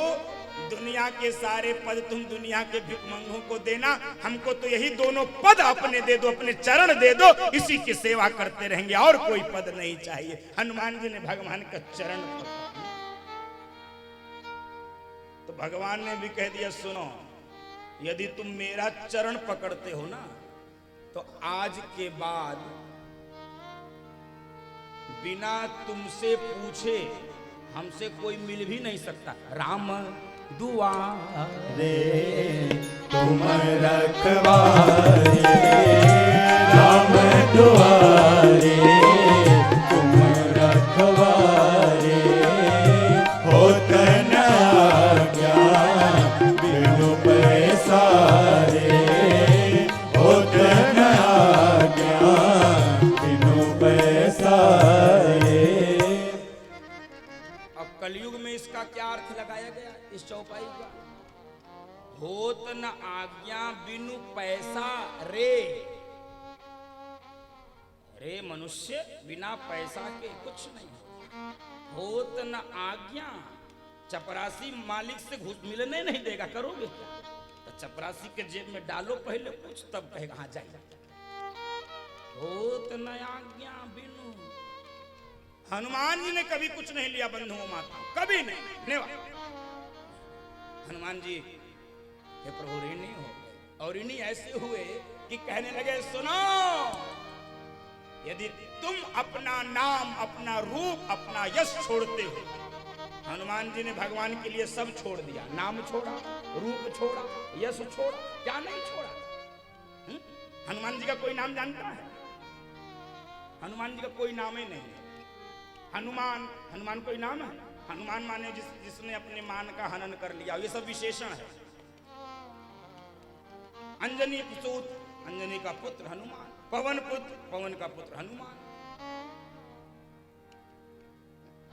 दुनिया के सारे पद तुम दुनिया के भिखमंगों को देना, हमको तो यही दोनों पद अपने दे दो, अपने चरण दे दो, इसी की सेवा करते रहेंगे, और कोई पद नहीं चाहिए। हनुमान जी ने भगवान का चरण पकड़ा। तो भगवान ने भी कह दिया सुनो, यदि तुम मेरा चरण पकड़ते हो ना तो आज के बाद बिना तुमसे पूछे हमसे कोई मिल भी नहीं सकता। राम दुआरे तुम रखवारे, राम दुआरे तुम रखवारे, होत न आज्ञा बिनु पैसारे, होत न आज्ञा बिनु पैसा रे। रे मनुष्य बिना पैसा के कुछ नहीं होत न आज्ञा। चपरासी मालिक से घूस मिलने नहीं देगा, करोगे क्या? तो चपरासी के जेब में डालो पहले कुछ, तब कहेगा हाँ जाइए। होत न आज्ञा बिनु। हनुमान जी ने कभी कुछ नहीं लिया बंधुओं माता, कभी नहीं। नेवा। हनुमान जी हे प्रभु ऋणी हो गए, और ऋणी ऐसे हुए कि कहने लगे सुनो, यदि तुम अपना नाम, अपना रूप, अपना यश छोड़ते हो। हनुमान जी ने भगवान के लिए सब छोड़ दिया, नाम छोड़ा, रूप छोड़ा, यश छोड़ा, क्या नहीं छोड़ा? हनुमान जी का कोई नाम जानता है? हनुमान जी का कोई नाम ही नहीं है। हनुमान, हनुमान कोई नाम है? हनुमान माने जिसने अपने मान का हनन कर लिया, ये सब विशेषण है। अंजनी पुसूत, अंजनी का पुत्र हनुमान। पवन पुत्र, पवन का पुत्र हनुमान।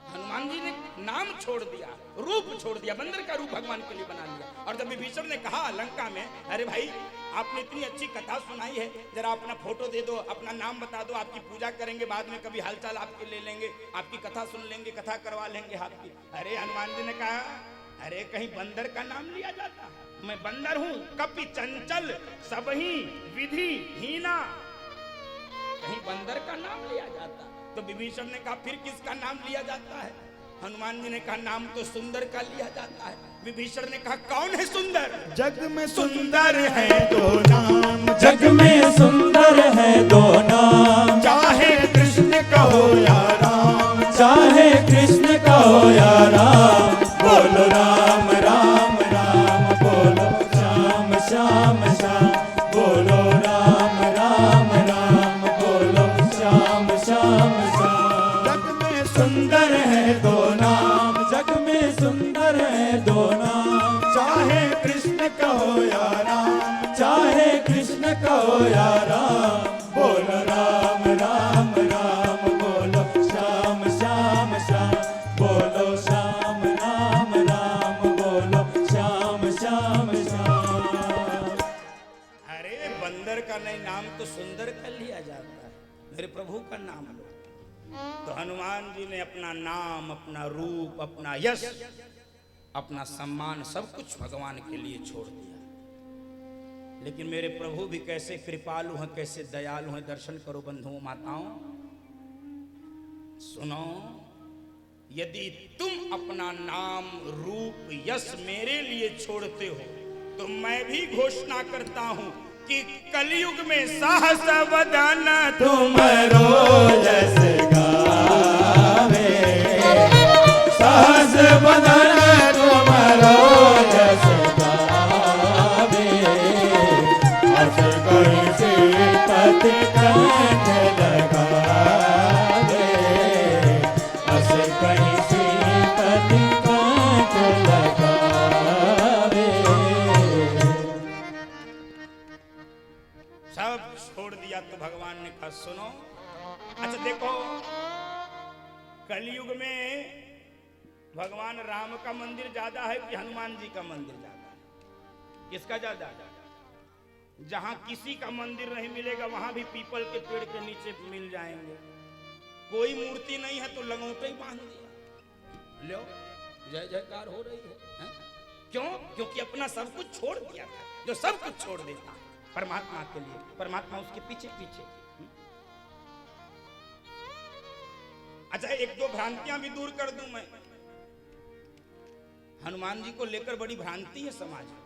हनुमान जी ने नाम छोड़ दिया, रूप छोड़ दिया, बंदर का रूप भगवान के लिए बना लिया। और जब विभीषण ने कहा लंका में, अरे भाई आपने इतनी अच्छी कथा सुनाई है, जरा अपना फोटो दे दो, अपना नाम बता दो, आपकी पूजा करेंगे, बाद में कभी हालचाल आपके ले लेंगे, आपकी कथा सुन लेंगे, कथा करवा लेंगे आपकी। अरे हनुमान जी ने कहा, अरे कहीं बंदर का नाम लिया जाता? मैं बंदर हूं, कपि चंचल सबही विधि हीना। कहीं बंदर का नाम लिया जाता? तो विभीषण ने कहा फिर किसका नाम लिया जाता है? हनुमान जी ने कहा नाम तो सुंदर का लिया जाता है। विभीषण ने कहा कौन है सुंदर? जग में सुंदर है दो नाम, जग में सुंदर है दो नाम। चाहे कृष्ण कहो या राम, चाहे कृष्ण कहो या राम। बोलो राम राम राम, बोलो श्याम श्याम श्याम, बोलो राम राम राम, बोलो श्याम श्याम श्याम। जग में सुंदर है दो नाम, जग में सुंदर है दो नाम। चाहे कृष्ण कहो या राम, चाहे कृष्ण कहो या राम। बोलो राम राम राम, बोलो श्याम श्याम श्याम, बोलो श्याम राम राम, बोलो श्याम श्याम श्याम। अरे बंदर का नहीं नाम तो सुंदर का लिया जाता है, मेरे प्रभु का नाम लो। तो हनुमान जी ने अपना नाम, अपना रूप, अपना यश, अपना सम्मान, सब कुछ भगवान के लिए छोड़ दिया। लेकिन मेरे प्रभु भी कैसे कृपालु हैं, कैसे दयालु हैं, दर्शन करो बंधुओं माताओं। सुनो, यदि तुम अपना नाम, रूप, यश मेरे लिए छोड़ते हो, तो मैं भी घोषणा करता हूं कि कलयुग में साहस वदन तुमरो जस गावे, सहस बदन तुमरो जस गावे। हस कैसे पति कंठ लगावे, हस कैसे पति कंठ लगावे। सब छोड़ दिया तो भगवान ने कहा सुनो, अच्छा देखो, कलयुग में भगवान राम का मंदिर ज्यादा है कि हनुमान जी का मंदिर ज्यादा है? किसका ज्यादा है? जहां किसी का मंदिर नहीं मिलेगा वहां भी पीपल के पेड़ के नीचे मिल जाएंगे। कोई मूर्ति नहीं है तो लंगोटे ही बांध दिया, लो जय जयकार हो रही है। क्यों? क्योंकि अपना सब कुछ छोड़ दिया था। जो सब कुछ छोड़ देता है परमात्मा के लिए, परमात्मा उसके पीछे पीछे। अच्छा एक दो भ्रांतियां भी दूर कर दूं मैं। हनुमान जी को लेकर बड़ी भ्रांति है समाज में,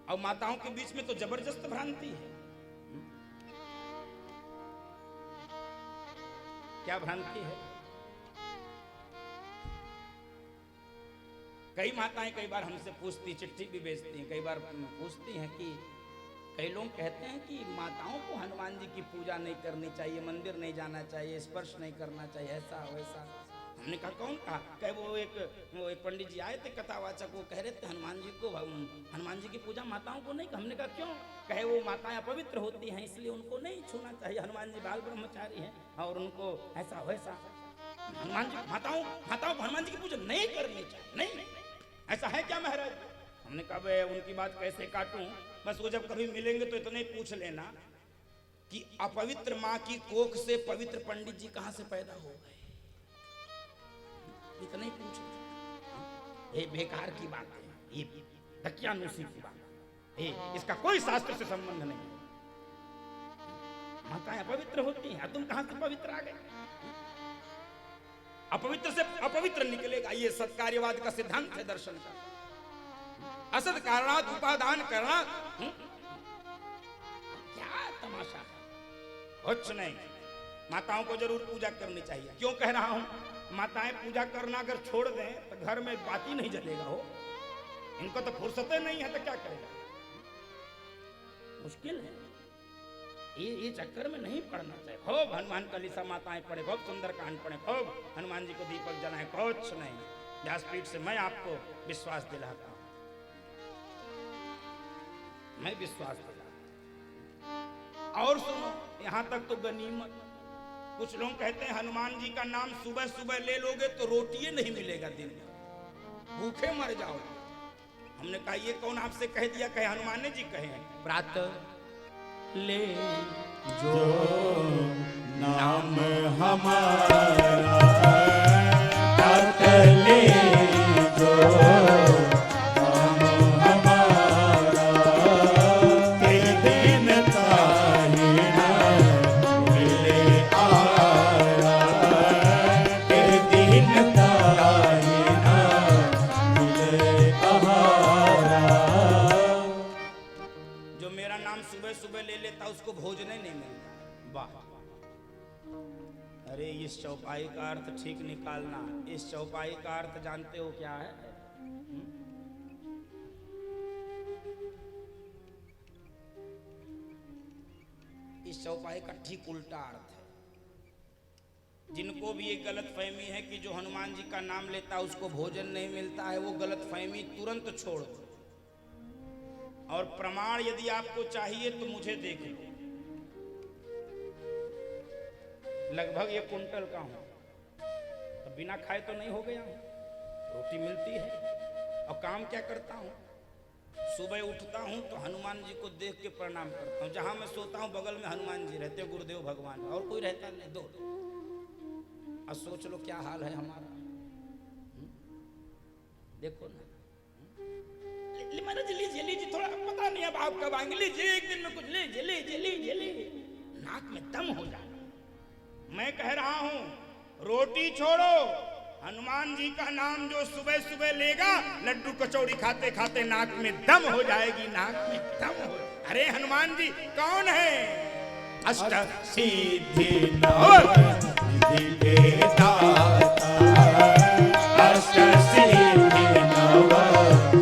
और माताओं के बीच में तो जबरदस्त भ्रांति है। क्या भ्रांति है? कई माताएं कई बार हमसे पूछती, चिट्ठी भी भेजती हैं, कई बार पूछती हैं कि कई लोग कहते हैं कि माताओं को हनुमान जी की पूजा नहीं करनी चाहिए, मंदिर नहीं जाना चाहिए, स्पर्श नहीं करना चाहिए, ऐसा वैसा। हमने कहा कौन कहा? कहे वो एक पंडित जी आए थे कथावाचक, वो कह रहे थे हनुमान जी को, हनुमान जी की पूजा माताओं को नहीं। हमने कहा क्यों? कहे वो माताएं अपवित्र होती हैं इसलिए उनको नहीं छूना चाहिए, हनुमान जी बाल ब्रह्मचारी हैं और उनको ऐसा वैसा। हनुमान जी माताओं को हनुमान जी की पूजा नहीं करनी चाहिए। नहीं, ऐसा है क्या महाराज? हमने कहा भाई उनकी बात कैसे काटूं, बस वो जब कभी मिलेंगे तो इतना ही पूछ लेना कि अपवित्र माँ की कोख से पवित्र पंडित जी कहां से पैदा हो गए, इतना ही पूछ लेना। ये बेकार की बात है, ये धक्यानुसी की बात है, इसका कोई शास्त्र से संबंध नहीं। माताएं अपवित्र होती हैं, तुम कहां से पवित्र आ गए? अपवित्र से अपवित्र निकलेगा, ये सत्कार्यवाद का सिद्धांत है दर्शन का। असत कारणात् उपादान करना क्या तमाशा है, कुछ नहीं। माताओं को जरूर पूजा करनी चाहिए। क्यों कह रहा हूं, माताएं पूजा करना अगर छोड़ दें तो घर में बाती नहीं जलेगा हो, इनको तो फुर्सतें नहीं है तो क्या करेगा, मुश्किल है। ये चक्कर में नहीं पढ़ना चाहिए। खूब हनुमान चालीसा माताएं पढ़े, खूब सुंदरकांड पढ़े, खूब हनुमान जी को दीपक जलाएं, कुछ नहीं। व्यासपीठ से मैं आपको विश्वास दिलाता हूं, मैं विश्वास दिलाता हूं। और सुनो, यहां तक तो गनीमत। कुछ लोग कहते हैं हनुमान जी का नाम सुबह सुबह ले लोगे तो रोटी नहीं मिलेगा, दिन में भूखे मर जाओगे। हमने कहा ये कौन आपसे कह दिया? कहे हनुमान जी कहे हैं, प्रातः ले जो नाम हमारा प्रातः ले, जो नाम हमारा तेरे दिन ताही ना मिले आरा, तेरे दिन ताही ना मिले आरा। जो मेरा नाम सुबह सुबह ले लेता उसको भोजन नहीं मिलता। वाह, अरे इस चौपाई का अर्थ ठीक निकालना। इस चौपाई का अर्थ जानते हो क्या है? इस चौपाई का ठीक उल्टा अर्थ है। जिनको भी एक गलत फहमी है कि जो हनुमान जी का नाम लेता है उसको भोजन नहीं मिलता है, वो गलत फहमी तुरंत छोड़ दो। और प्रमाण यदि आपको चाहिए तो मुझे देख लो, लगभग 1 कुंटल का हूं, तो बिना खाए तो नहीं हो गया हूं, रोटी मिलती है। और काम क्या करता हूं, सुबह उठता हूं तो हनुमान जी को देख के प्रणाम करता हूं। जहां मैं सोता हूं बगल में हनुमान जी रहते, गुरुदेव भगवान, और कोई रहता नहीं, 2। अब सोच लो क्या हाल है हमारा। देखो ना, महाराज लीजिए लीजिए, थोड़ा पता नहीं अब आप कब आएंगे, लीजिए एक दिन में कुछ लीजिए लीजिए लीजिए लीजिए, नाक में दम हो जाए। मैं कह रहा हूं रोटी छोड़ो, हनुमान जी का नाम जो सुबह सुबह लेगा, लड्डू कचौड़ी खाते खाते नाक में दम हो जाएगी, नाक में दम हो। अरे हनुमान जी कौन है? अष्ट सिद्धि नव निधि दाता, अष्ट सिद्धि नव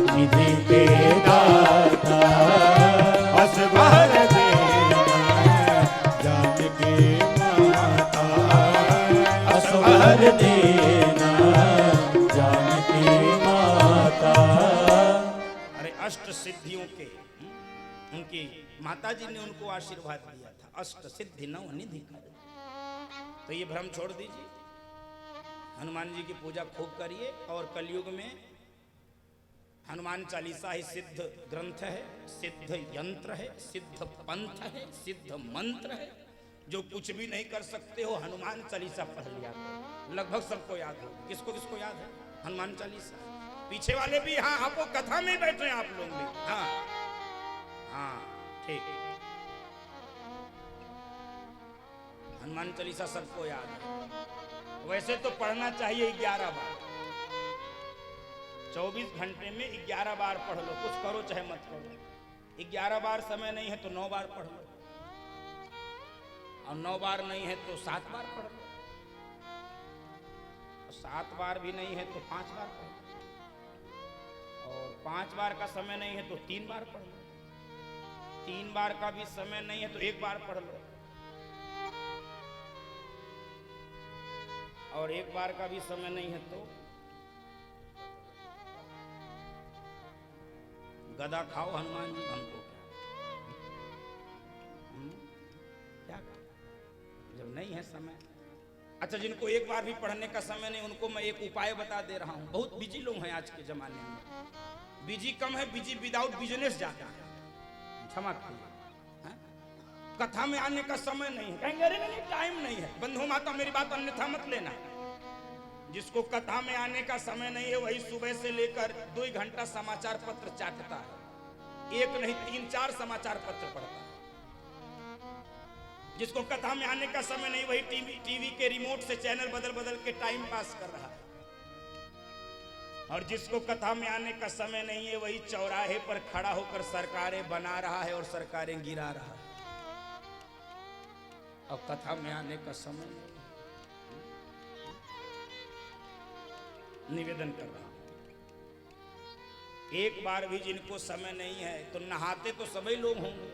निधि के दाता, असवर देना जानकी माता, असवर देना जानकी माता। अरे अष्ट सिद्धियों के उनकी माता जी ने उनको आशीर्वाद दिया था, अष्ट सिद्धि नव निधि कर। तो ये भ्रम छोड़ दीजिए, हनुमान जी की पूजा खूब करिए। और कलयुग में हनुमान चालीसा ही सिद्ध ग्रंथ है, सिद्ध यंत्र है, सिद्ध पंथ है, सिद्ध मंत्र है। जो कुछ भी नहीं कर सकते हो, हनुमान चालीसा पढ़ लिया करो, लगभग सबको याद हो। किसको किसको याद है हनुमान चालीसा? पीछे वाले भी, हाँ आपको कथा में बैठे हैं आप लोग भी, हाँ हाँ ठीक। हनुमान चालीसा सबको याद है। वैसे तो पढ़ना चाहिए 11 बार, 24 घंटे में 11 बार पढ़ लो, कुछ करो चाहे मत करो। 11 बार समय नहीं है तो 9 बार पढ़ लो, और 9 बार नहीं है तो 7 बार पढ़ लो, और 7 बार भी नहीं है तो 5 बार पढ़ लो, और 5 बार का समय नहीं है तो 3 बार पढ़ लो, 3 बार का भी समय नहीं है तो 1 बार पढ़ लो, और 1 बार का भी समय नहीं है तो गदा खाओ हनुमान जी हमको क्या जब नहीं है समय। अच्छा, जिनको एक बार भी पढ़ने का समय नहीं, उनको मैं एक उपाय बता दे रहा हूँ। बहुत बिजी लोग हैं आज के जमाने में, बिजी कम है, बिजी विदाउट बिजनेस जाता है। क्षमा कीजिए, कथा में आने का समय नहीं है, कहेंगे अरे नहीं टाइम नहीं है। बंधु माता मेरी बात अन्यथा मत लेना। जिसको कथा में आने का समय नहीं है वही सुबह से लेकर 2 घंटा समाचार पत्र चाटता है, एक नहीं 3-4 समाचार पत्र पढ़ता है। जिसको कथा में आने का समय नहीं वही टीवी के रिमोट से चैनल बदल बदल के टाइम पास कर रहा है। और जिसको कथा में आने का समय नहीं है वही चौराहे पर खड़ा होकर सरकारें बना रहा है और सरकारें गिरा रहा है। और कथा में आने का समय नहीं। निवेदन कर रहा हूं, एक बार भी जिनको समय नहीं है तो नहाते तो सभी लोग होंगे,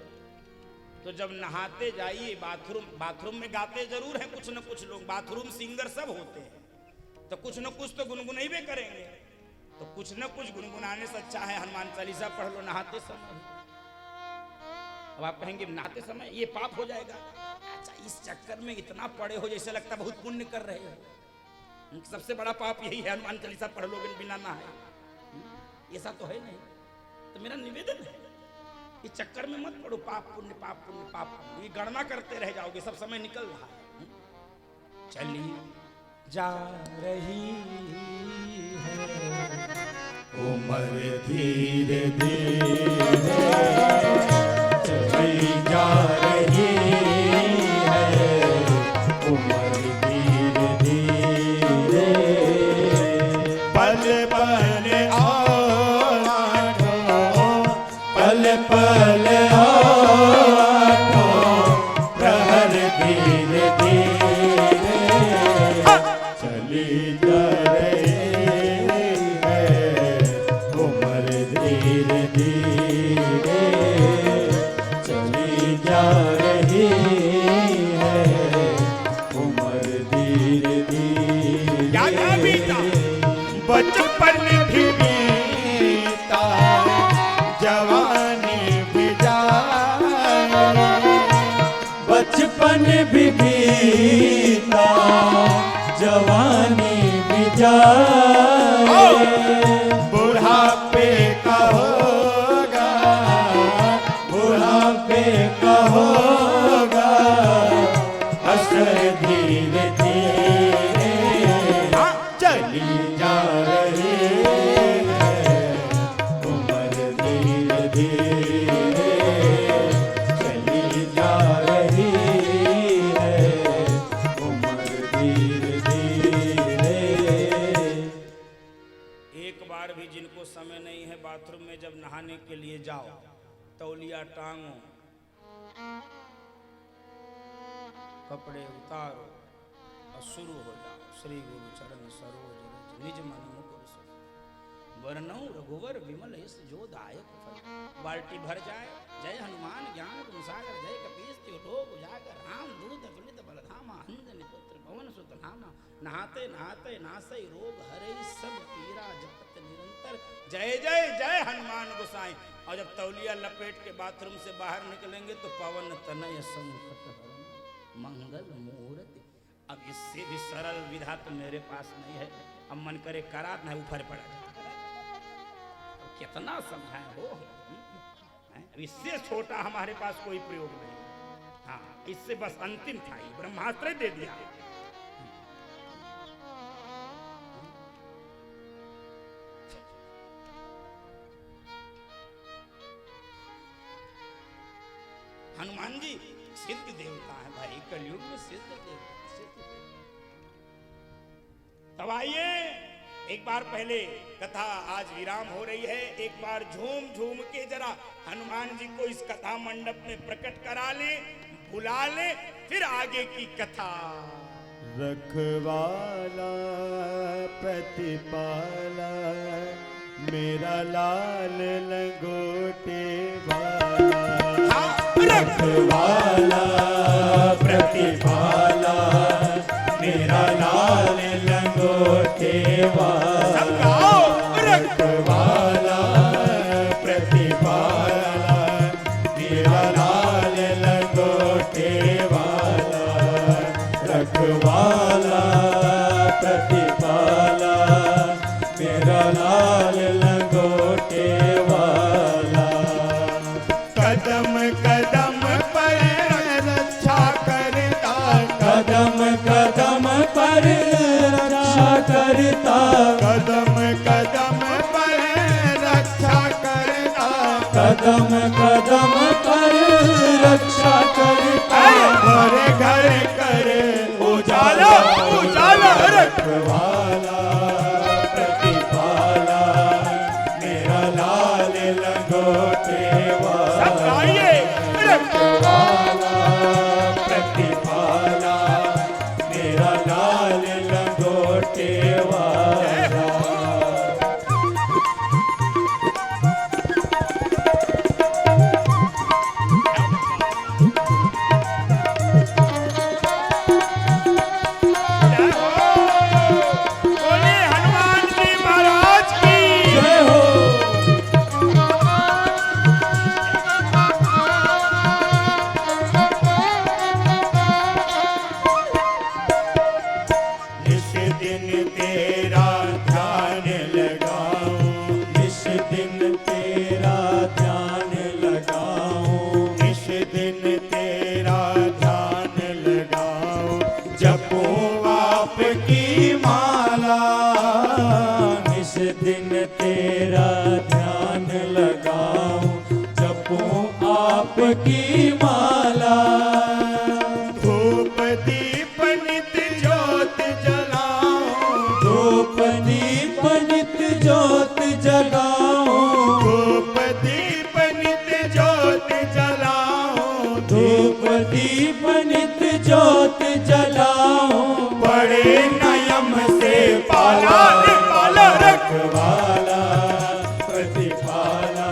तो जब नहाते जाइए बाथरूम में गाते जरूर हैं कुछ न कुछ लोग, बाथरूम सिंगर सब होते हैं, तो कुछ न कुछ तो गुनगुनाइबे करेंगे। तो कुछ न कुछ गुनगुनाने से अच्छा है हनुमान चालीसा पढ़ लो नहाते समय। अब आप कहेंगे नहाते समय ये पाप हो जाएगा। अच्छा, इस चक्कर में इतना पड़े हो जैसे लगता बहुत पुण्य कर रहे हो। सबसे बड़ा पाप यही है, हनुमान चालीसा पढ़ लोगे बिना नहाए। ऐसा तो है नहीं। तो मेरा निवेदन है इस चक्कर में मत पड़ो, पाप पुण्य पाप पुण्य पाप पुण्य, ये गणना करते रह जाओगे, सब समय निकल रहा है। चली जा रही है उम्र धीरे धीरे चली जा रही है, उम्र धीरे धीरे पल पल आठों पल पल आठों प्रहर धीरे धीरे चली जा रही है, उम्र धीरे धीरे चली जा रही है, उम्र धीरे धीरे। क्या बीता बचपन भी बीता जवानी भी जाए, बचपन भी बीता जवानी भी जाए, बुढ़ापे का होगा बुढ़ापे का होगा असर धीरे धीरे चली जा रही है, उम्र धीरे धीरे चली जा रही है, उम्र धीरे धीरे। एक बार भी जिनको समय नहीं है बाथरूम में जब नहाने के लिए जाओ, तौलिया टांगो, कपड़े उतारो और शुरू हो जाओ। श्री गुरु चरण सरोज रज निज मन मुकुर सुख वरनौ रघुवर विमल यश जो दायक फल। बाल्टी भर जाए, जय हनुमान ज्ञान गुण सागर, जय कपीस तिहुँ लोक उजागर, राम दूत अतुलित बलधामा, अंजनी पुत्र पवन सुत नामा। नहाते नहाते नासै रोग हरै सब पीरा, जपत निरंतर जय जय जय हनुमान गोसाई। और जब तौलिया लपेट के बाथरूम से बाहर निकलेंगे तो पवन तनय संकट हरण मंगल मुहूर्त। अब इससे भी सरल विधा तो मेरे पास नहीं है, अब मन करे करा न ऊपर पड़ा जाए, कितना समझाए हो। इससे छोटा हमारे पास कोई प्रयोग नहीं। हाँ, इससे बस अंतिम था, ब्रह्मास्त्र दे दिया। हनुमान जी सिद्ध देवता है भाई, कलयुग में सिद्ध देवता। तब आइए, एक बार पहले कथा आज विराम हो रही है, एक बार झूम झूम के जरा हनुमान जी को इस कथा मंडप में प्रकट करा ले, बुला ले, फिर आगे की कथा। रखवाला प्रतिपाला मेरा लाल लंगोटे वाला, रखवाला प्रतिपाला मेरा लाल लंगोटे वाला, रखवाला प्रतिपाला मेरा लाल लंगोटे वाला, रखवाला कदम कदम पर रक्षा करता, कदम कदम पर रक्षा करता, कदम कदम पर रक्षा करता, घर घर करे उजाला उजाला रखवाला प्रतिपाला, मेरा लाल लंगोटे वाला, रखवाला प्रतिपाला, मेरा लाल लंगोटे वाला। बोले हनुमान जी महाराज की जय हो। निस दिन तेरा ध्यान लगाऊं, इस दिन तेरा ध्यान लगाऊं, निस दिन तेरा ध्यान लगाऊं, जपूं आपकी माला, इस दिन तेरा ध्यान लगाऊं, जपूं आपकी माला, धूप दीप नित ज्योत जलाऊं, धूप दीप नित ज्योत जगाऊं, धूप दीप नित ज्योत जलाऊं, धूप दीप नित ज्योत जलाऊं, बड़े नयम से पाला पाला रख रखवाला प्रतिपाला,